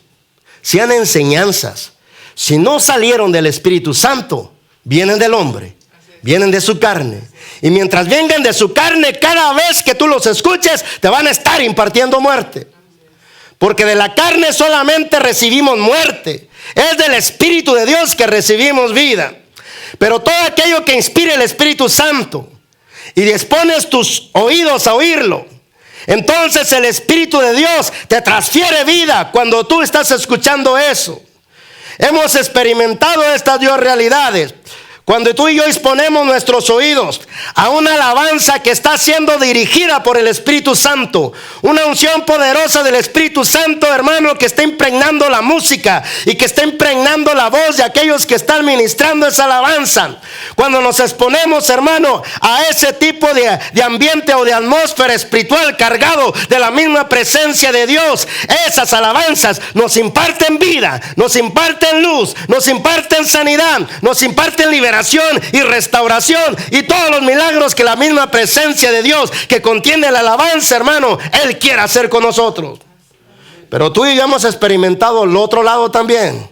Speaker 1: sean enseñanzas, si no salieron del Espíritu Santo, vienen del hombre, vienen de su carne. Y mientras vengan de su carne, cada vez que tú los escuches, te van a estar impartiendo muerte. Porque de la carne solamente recibimos muerte. Es del Espíritu de Dios que recibimos vida. Pero todo aquello que inspire el Espíritu Santo y dispones tus oídos a oírlo, entonces el Espíritu de Dios te transfiere vida cuando tú estás escuchando eso. Hemos experimentado estas dos realidades. Cuando tú y yo disponemos nuestros oídos a una alabanza que está siendo dirigida por el Espíritu Santo, una unción poderosa del Espíritu Santo, hermano, que está impregnando la música y que está impregnando la voz de aquellos que están ministrando esa alabanza. Cuando nos exponemos, hermano, a ese tipo de ambiente o de atmósfera espiritual cargado de la misma presencia de Dios, esas alabanzas nos imparten vida, nos imparten luz, nos imparten sanidad, nos imparten liberación y restauración y todos los milagros que la misma presencia de Dios que contiene la alabanza, hermano, Él quiere hacer con nosotros. Pero tú y yo hemos experimentado el otro lado también,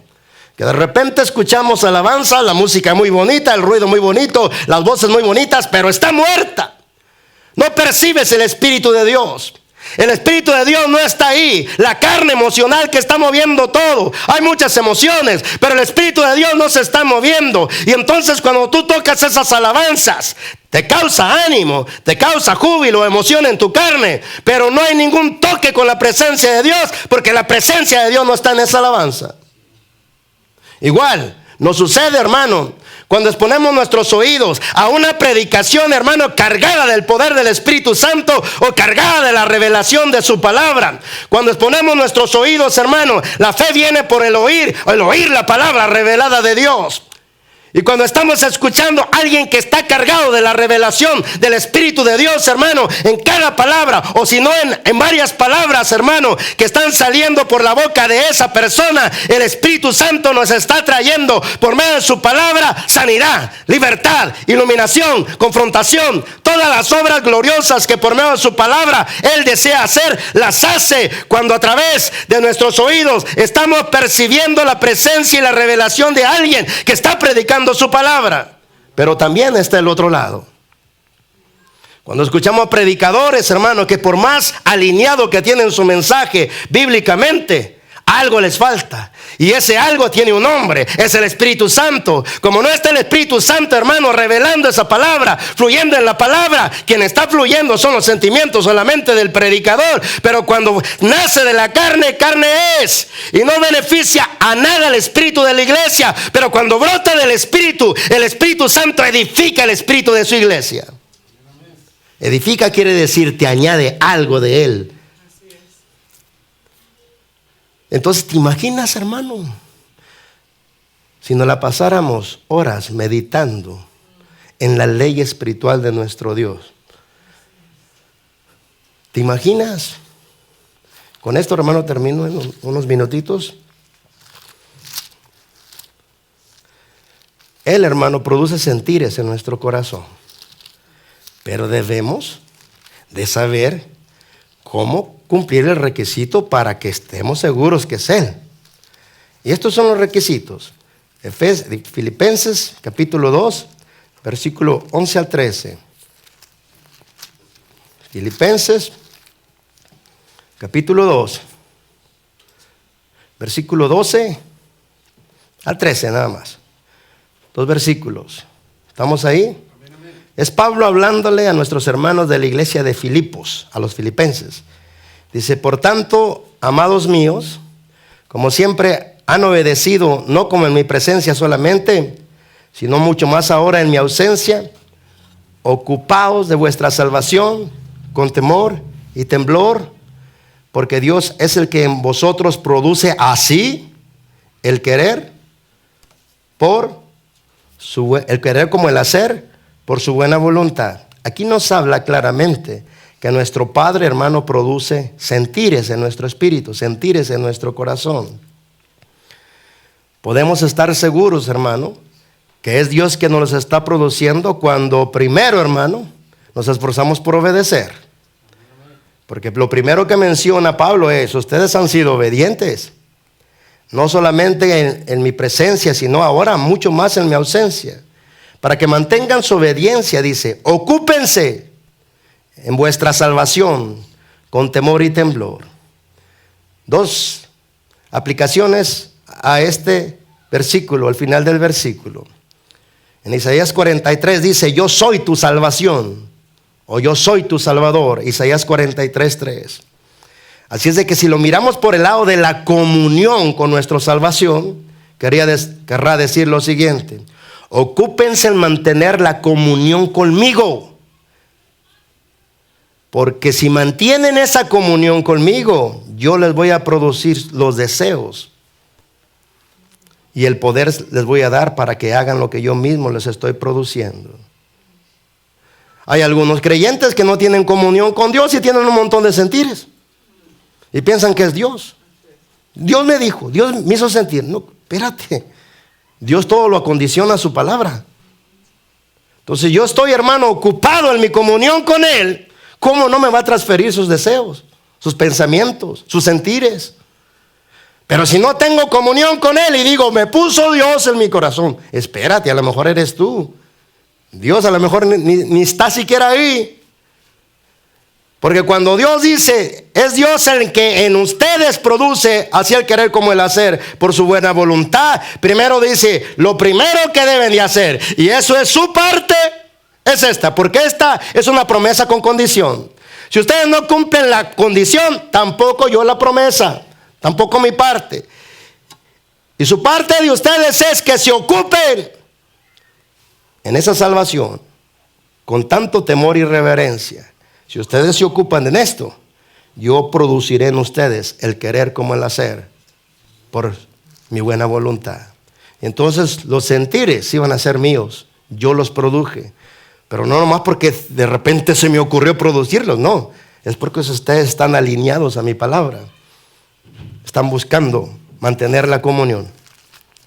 Speaker 1: que de repente escuchamos alabanza, la música muy bonita, el ruido muy bonito, las voces muy bonitas, pero está muerta. No percibes el Espíritu de Dios. El Espíritu de Dios no está ahí. La carne emocional que está moviendo todo. Hay muchas emociones, pero el Espíritu de Dios no se está moviendo. Y entonces cuando tú tocas esas alabanzas, te causa ánimo, te causa júbilo, emoción en tu carne, pero no hay ningún toque con la presencia de Dios, porque la presencia de Dios no está en esa alabanza. Igual nos sucede, hermano, cuando exponemos nuestros oídos a una predicación, hermano, cargada del poder del Espíritu Santo o cargada de la revelación de su palabra. Cuando exponemos nuestros oídos, hermano, la fe viene por el oír la palabra revelada de Dios. Y cuando estamos escuchando a alguien que está cargado de la revelación del Espíritu de Dios, hermano, en cada palabra, o si no en varias palabras, hermano, que están saliendo por la boca de esa persona, el Espíritu Santo nos está trayendo por medio de su palabra sanidad, libertad, iluminación, confrontación. Todas las obras gloriosas que por medio de su palabra Él desea hacer, las hace cuando a través de nuestros oídos estamos percibiendo la presencia y la revelación de alguien que está predicando su palabra. Pero también está el otro lado. Cuando escuchamos predicadores, hermanos, que por más alineado que tienen su mensaje bíblicamente, algo les falta. Y ese algo tiene un nombre, es el Espíritu Santo. Como no está el Espíritu Santo, hermano, revelando esa palabra, fluyendo en la palabra, quien está fluyendo son los sentimientos solamente del predicador. Pero cuando nace de la carne, carne es. Y no beneficia a nada el espíritu de la iglesia. Pero cuando brota del Espíritu, el Espíritu Santo edifica el espíritu de su iglesia. Edifica quiere decir te añade algo de Él. Entonces, ¿te imaginas, hermano? Si nos la pasáramos horas meditando en la ley espiritual de nuestro Dios. ¿Te imaginas? Con esto, hermano, termino en unos minutitos. Él, hermano, produce sentires en nuestro corazón. Pero debemos de saber cómo cumplir el requisito para que estemos seguros que es Él. Y estos son los requisitos. Filipenses capítulo 2, versículo 11 al 13. Filipenses capítulo 2, versículo 12 al 13 nada más. 2 versículos. ¿Estamos ahí? Es Pablo hablándole a nuestros hermanos de la iglesia de Filipos, a los filipenses. Dice, por tanto, amados míos, como siempre han obedecido, no como en mi presencia solamente, sino mucho más ahora en mi ausencia, ocupaos de vuestra salvación con temor y temblor, porque Dios es el que en vosotros produce así el querer el querer como el hacer por su buena voluntad. Aquí nos habla claramente que nuestro Padre, hermano, produce sentires en nuestro espíritu, sentires en nuestro corazón. Podemos estar seguros, hermano, que es Dios que nos los está produciendo cuando primero, hermano, nos esforzamos por obedecer. Porque lo primero que menciona Pablo es: ustedes han sido obedientes, no solamente en mi presencia, sino ahora mucho más en mi ausencia. Para que mantengan su obediencia, dice, ocúpense en vuestra salvación con temor y temblor. Dos aplicaciones a este versículo, al final del versículo. En Isaías 43 dice: yo soy tu salvación, o yo soy tu salvador. Isaías 43:3. Así es de que si lo miramos por el lado de la comunión con nuestra salvación, querrá decir lo siguiente: ocúpense en mantener la comunión conmigo. Porque si mantienen esa comunión conmigo, yo les voy a producir los deseos. Y el poder les voy a dar para que hagan lo que yo mismo les estoy produciendo. Hay algunos creyentes que no tienen comunión con Dios y tienen un montón de sentires. Y piensan que es Dios. Dios me dijo, Dios me hizo sentir. No, espérate. Dios todo lo acondiciona a su palabra. Entonces yo estoy, hermano, ocupado en mi comunión con Él. ¿Cómo no me va a transferir sus deseos, sus pensamientos, sus sentires? Pero si no tengo comunión con Él y digo, me puso Dios en mi corazón, espérate, a lo mejor eres tú. Dios a lo mejor ni está siquiera ahí. Porque cuando Dios dice, es Dios el que en ustedes produce así el querer como el hacer por su buena voluntad. Primero dice, lo primero que deben de hacer, y eso es su parte, es esta. Porque esta es una promesa con condición. Si ustedes no cumplen la condición, tampoco yo la promesa. Tampoco mi parte. Y su parte de ustedes es que se ocupen en esa salvación con tanto temor y reverencia. Si ustedes se ocupan en esto, yo produciré en ustedes el querer como el hacer por mi buena voluntad. Y entonces los sentires iban a ser míos. Yo los produje. Pero no nomás porque de repente se me ocurrió producirlos, no. Es porque ustedes están alineados a mi palabra. Están buscando mantener la comunión.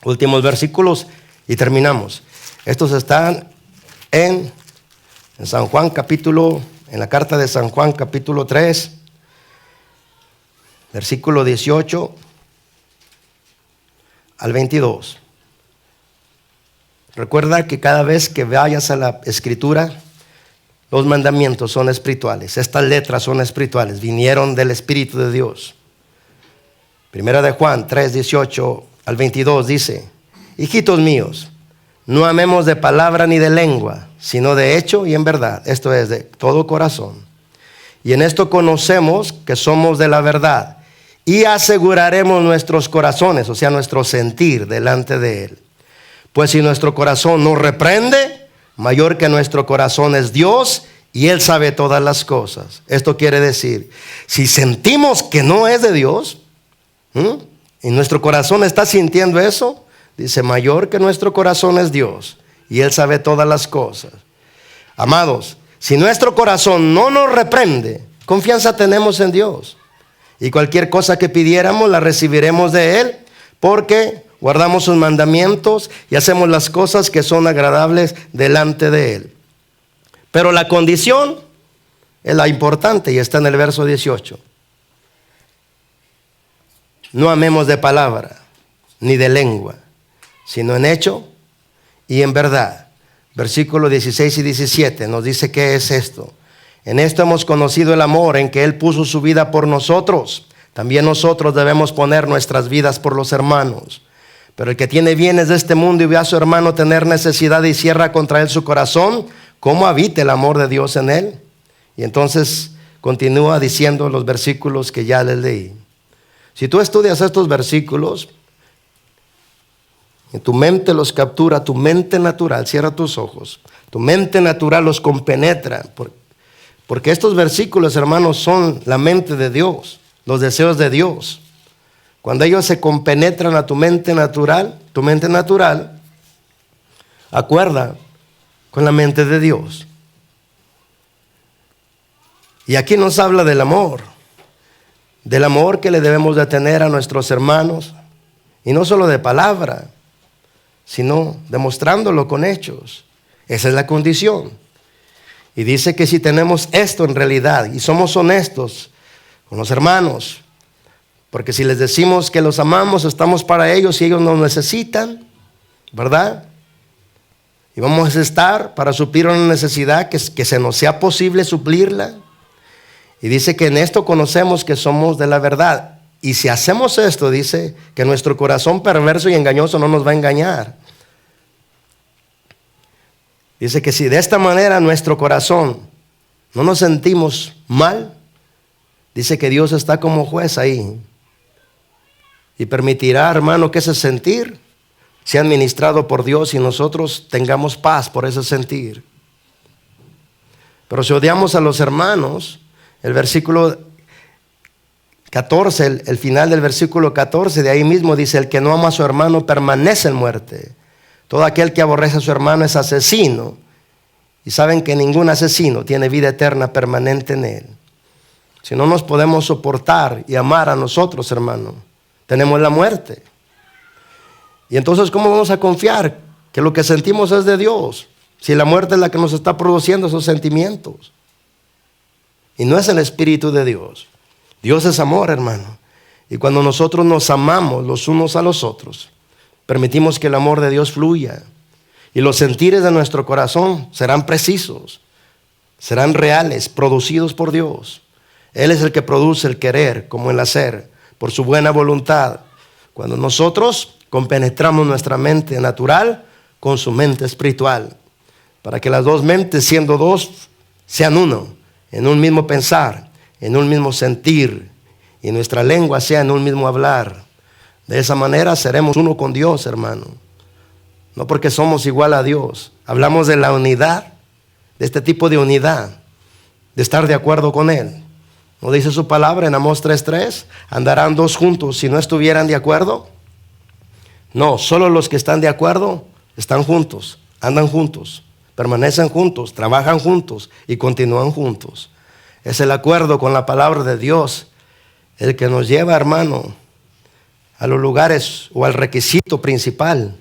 Speaker 1: Últimos versículos y terminamos. Estos están en San Juan capítulo, en la carta de San Juan capítulo 3, versículo 18 al 22. Recuerda que cada vez que vayas a la escritura, los mandamientos son espirituales. Estas letras son espirituales, vinieron del Espíritu de Dios. Primera de Juan 3, 18 al 22 dice: hijitos míos, no amemos de palabra ni de lengua, sino de hecho y en verdad. Esto es, de todo corazón. Y en esto conocemos que somos de la verdad y aseguraremos nuestros corazones, o sea, nuestro sentir delante de Él. Pues si nuestro corazón nos reprende, mayor que nuestro corazón es Dios, y Él sabe todas las cosas. Esto quiere decir, si sentimos que no es de Dios, y nuestro corazón está sintiendo eso, dice, mayor que nuestro corazón es Dios, y Él sabe todas las cosas. Amados, si nuestro corazón no nos reprende, confianza tenemos en Dios. Y cualquier cosa que pidiéramos la recibiremos de Él, porque guardamos sus mandamientos y hacemos las cosas que son agradables delante de Él. Pero la condición es la importante y está en el verso 18. No amemos de palabra ni de lengua, sino en hecho y en verdad. Versículos 16 y 17 nos dice qué es esto. En esto hemos conocido el amor, en que Él puso su vida por nosotros. También nosotros debemos poner nuestras vidas por los hermanos. Pero el que tiene bienes de este mundo y ve a su hermano tener necesidad y cierra contra él su corazón, ¿cómo habita el amor de Dios en él? Y entonces continúa diciendo los versículos que ya les leí. Si tú estudias estos versículos, en tu mente los captura, tu mente natural, cierra tus ojos, tu mente natural los compenetra, porque estos versículos, hermanos, son la mente de Dios, los deseos de Dios. Cuando ellos se compenetran a tu mente natural acuerda con la mente de Dios. Y aquí nos habla del amor que le debemos de tener a nuestros hermanos, y no solo de palabra, sino demostrándolo con hechos. Esa es la condición. Y dice que si tenemos esto en realidad y somos honestos con los hermanos, porque si les decimos que los amamos, estamos para ellos y ellos nos necesitan, ¿verdad? Y vamos a estar para suplir una necesidad que se nos sea posible suplirla. Y dice que en esto conocemos que somos de la verdad. Y si hacemos esto, dice que nuestro corazón perverso y engañoso no nos va a engañar. Dice que si de esta manera nuestro corazón no nos sentimos mal, dice que Dios está como juez ahí. Y permitirá, hermano, que ese sentir sea administrado por Dios y nosotros tengamos paz por ese sentir. Pero si odiamos a los hermanos, el versículo 14, el final del versículo 14, de ahí mismo dice: el que no ama a su hermano permanece en muerte. Todo aquel que aborrece a su hermano es asesino. Y saben que ningún asesino tiene vida eterna permanente en él. Si no nos podemos soportar y amar a nosotros, hermano, tenemos la muerte. Y entonces, ¿cómo vamos a confiar que lo que sentimos es de Dios, si la muerte es la que nos está produciendo esos sentimientos? Y no es el Espíritu de Dios. Dios es amor, hermano. Y cuando nosotros nos amamos los unos a los otros, permitimos que el amor de Dios fluya. Y los sentires de nuestro corazón serán precisos, serán reales, producidos por Dios. Él es el que produce el querer como el hacer, por su buena voluntad. Cuando nosotros compenetramos nuestra mente natural con su mente espiritual, para que las dos mentes, siendo dos, sean uno, en un mismo pensar, en un mismo sentir, y nuestra lengua sea en un mismo hablar. De esa manera seremos uno con Dios, hermano. No porque somos igual a Dios. Hablamos de la unidad, de este tipo de unidad, de estar de acuerdo con Él. ¿No dice su palabra en Amós 3:3? ¿Andarán dos juntos si no estuvieran de acuerdo? No, solo los que están de acuerdo están juntos, andan juntos, permanecen juntos, trabajan juntos y continúan juntos. Es el acuerdo con la palabra de Dios el que nos lleva, hermano, a los lugares o al requisito principal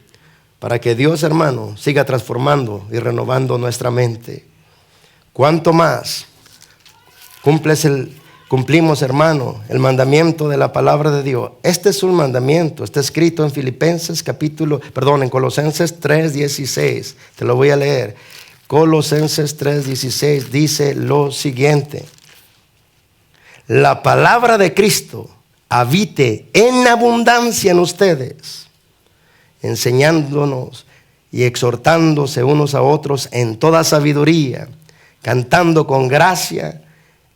Speaker 1: para que Dios, hermano, siga transformando y renovando nuestra mente. ¿Cuánto más cumplimos, hermano, el mandamiento de la palabra de Dios? Este es un mandamiento, está escrito en en Colosenses 3:16. Te lo voy a leer. Colosenses 3:16 dice lo siguiente: la palabra de Cristo habite en abundancia en ustedes, enseñándonos y exhortándose unos a otros en toda sabiduría, cantando con gracia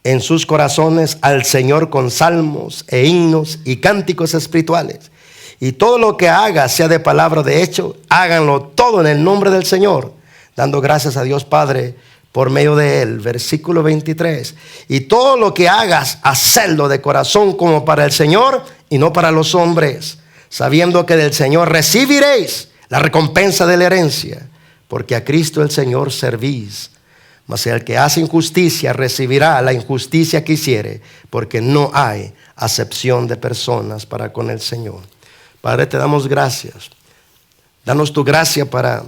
Speaker 1: en sus corazones al Señor con salmos e himnos y cánticos espirituales. Y todo lo que haga, sea de palabra o de hecho, háganlo todo en el nombre del Señor, dando gracias a Dios Padre por medio de Él. Versículo 23. Y todo lo que hagas, hacedlo de corazón como para el Señor y no para los hombres, sabiendo que del Señor recibiréis la recompensa de la herencia, porque a Cristo el Señor servís. Mas el que hace injusticia recibirá la injusticia que hiciere, porque no hay acepción de personas para con el Señor. Padre, te damos gracias. Danos tu gracia para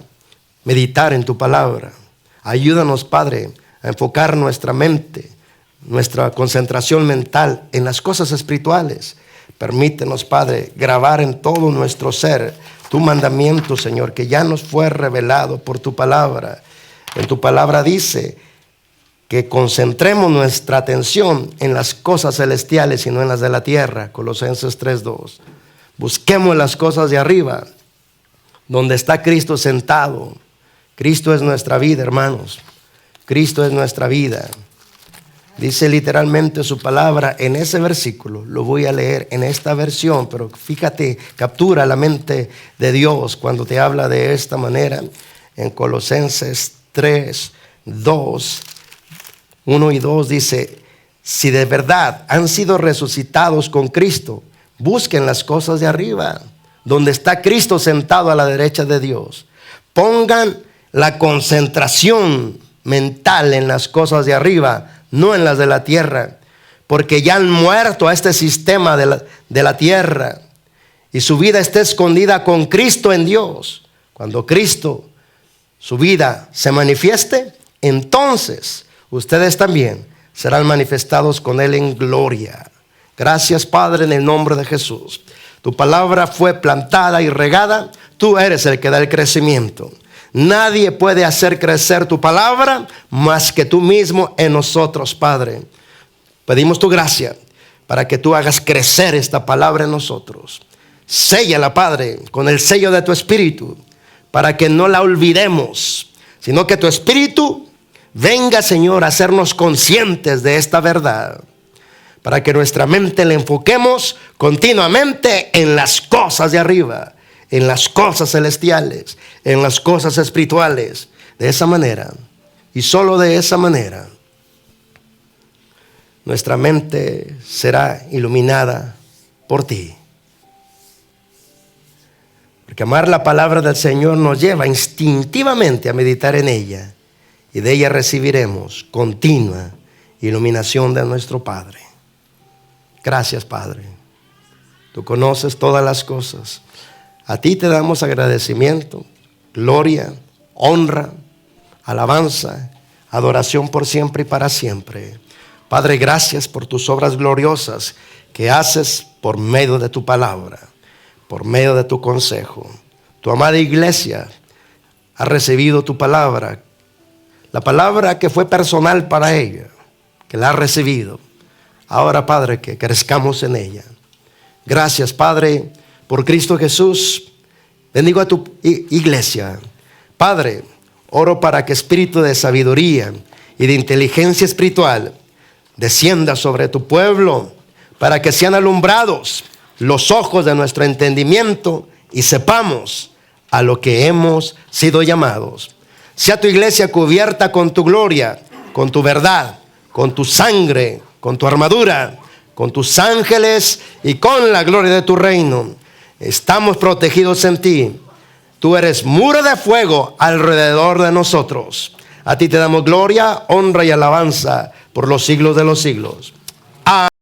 Speaker 1: meditar en tu palabra. Ayúdanos, Padre, a enfocar nuestra mente, nuestra concentración mental en las cosas espirituales. Permítenos, Padre, grabar en todo nuestro ser tu mandamiento, Señor, que ya nos fue revelado por tu palabra. En tu palabra dice que concentremos nuestra atención en las cosas celestiales y no en las de la tierra. Colosenses 3:2. Busquemos las cosas de arriba, donde está Cristo sentado. Cristo es nuestra vida, hermanos. Cristo es nuestra vida. Dice literalmente su palabra en ese versículo. Lo voy a leer en esta versión, pero fíjate, captura la mente de Dios cuando te habla de esta manera. En Colosenses 3:2, 1 y 2 dice: si de verdad han sido resucitados con Cristo, busquen las cosas de arriba, donde está Cristo sentado a la derecha de Dios. Pongan la concentración mental en las cosas de arriba, no en las de la tierra, porque ya han muerto a este sistema de la tierra, y su vida está escondida con Cristo en Dios. Cuando Cristo, su vida, se manifieste, entonces ustedes también serán manifestados con Él en gloria. Gracias, Padre, en el nombre de Jesús. Tu palabra fue plantada y regada. Tú eres el que da el crecimiento. Nadie puede hacer crecer tu palabra más que tú mismo en nosotros, Padre. Pedimos tu gracia para que tú hagas crecer esta palabra en nosotros. Séllala, Padre, con el sello de tu Espíritu, para que no la olvidemos, sino que tu Espíritu venga, Señor, a hacernos conscientes de esta verdad, para que nuestra mente la enfoquemos continuamente en las cosas de arriba, en las cosas celestiales, en las cosas espirituales. De esa manera, y solo de esa manera, nuestra mente será iluminada por ti. Porque amar la palabra del Señor nos lleva instintivamente a meditar en ella, y de ella recibiremos continua iluminación de nuestro Padre. Gracias, Padre. Tú conoces todas las cosas. A ti te damos agradecimiento, gloria, honra, alabanza, adoración por siempre y para siempre. Padre, gracias por tus obras gloriosas que haces por medio de tu palabra, por medio de tu consejo. Tu amada iglesia ha recibido tu palabra, la palabra que fue personal para ella, que la ha recibido. Ahora, Padre, que crezcamos en ella. Gracias, Padre, por Cristo Jesús. Bendigo a tu iglesia. Padre, oro para que espíritu de sabiduría y de inteligencia espiritual descienda sobre tu pueblo, para que sean alumbrados los ojos de nuestro entendimiento y sepamos a lo que hemos sido llamados. Sea tu iglesia cubierta con tu gloria, con tu verdad, con tu sangre, con tu armadura, con tus ángeles y con la gloria de tu reino. Estamos protegidos en ti. Tú eres muro de fuego alrededor de nosotros. A ti te damos gloria, honra y alabanza por los siglos de los siglos.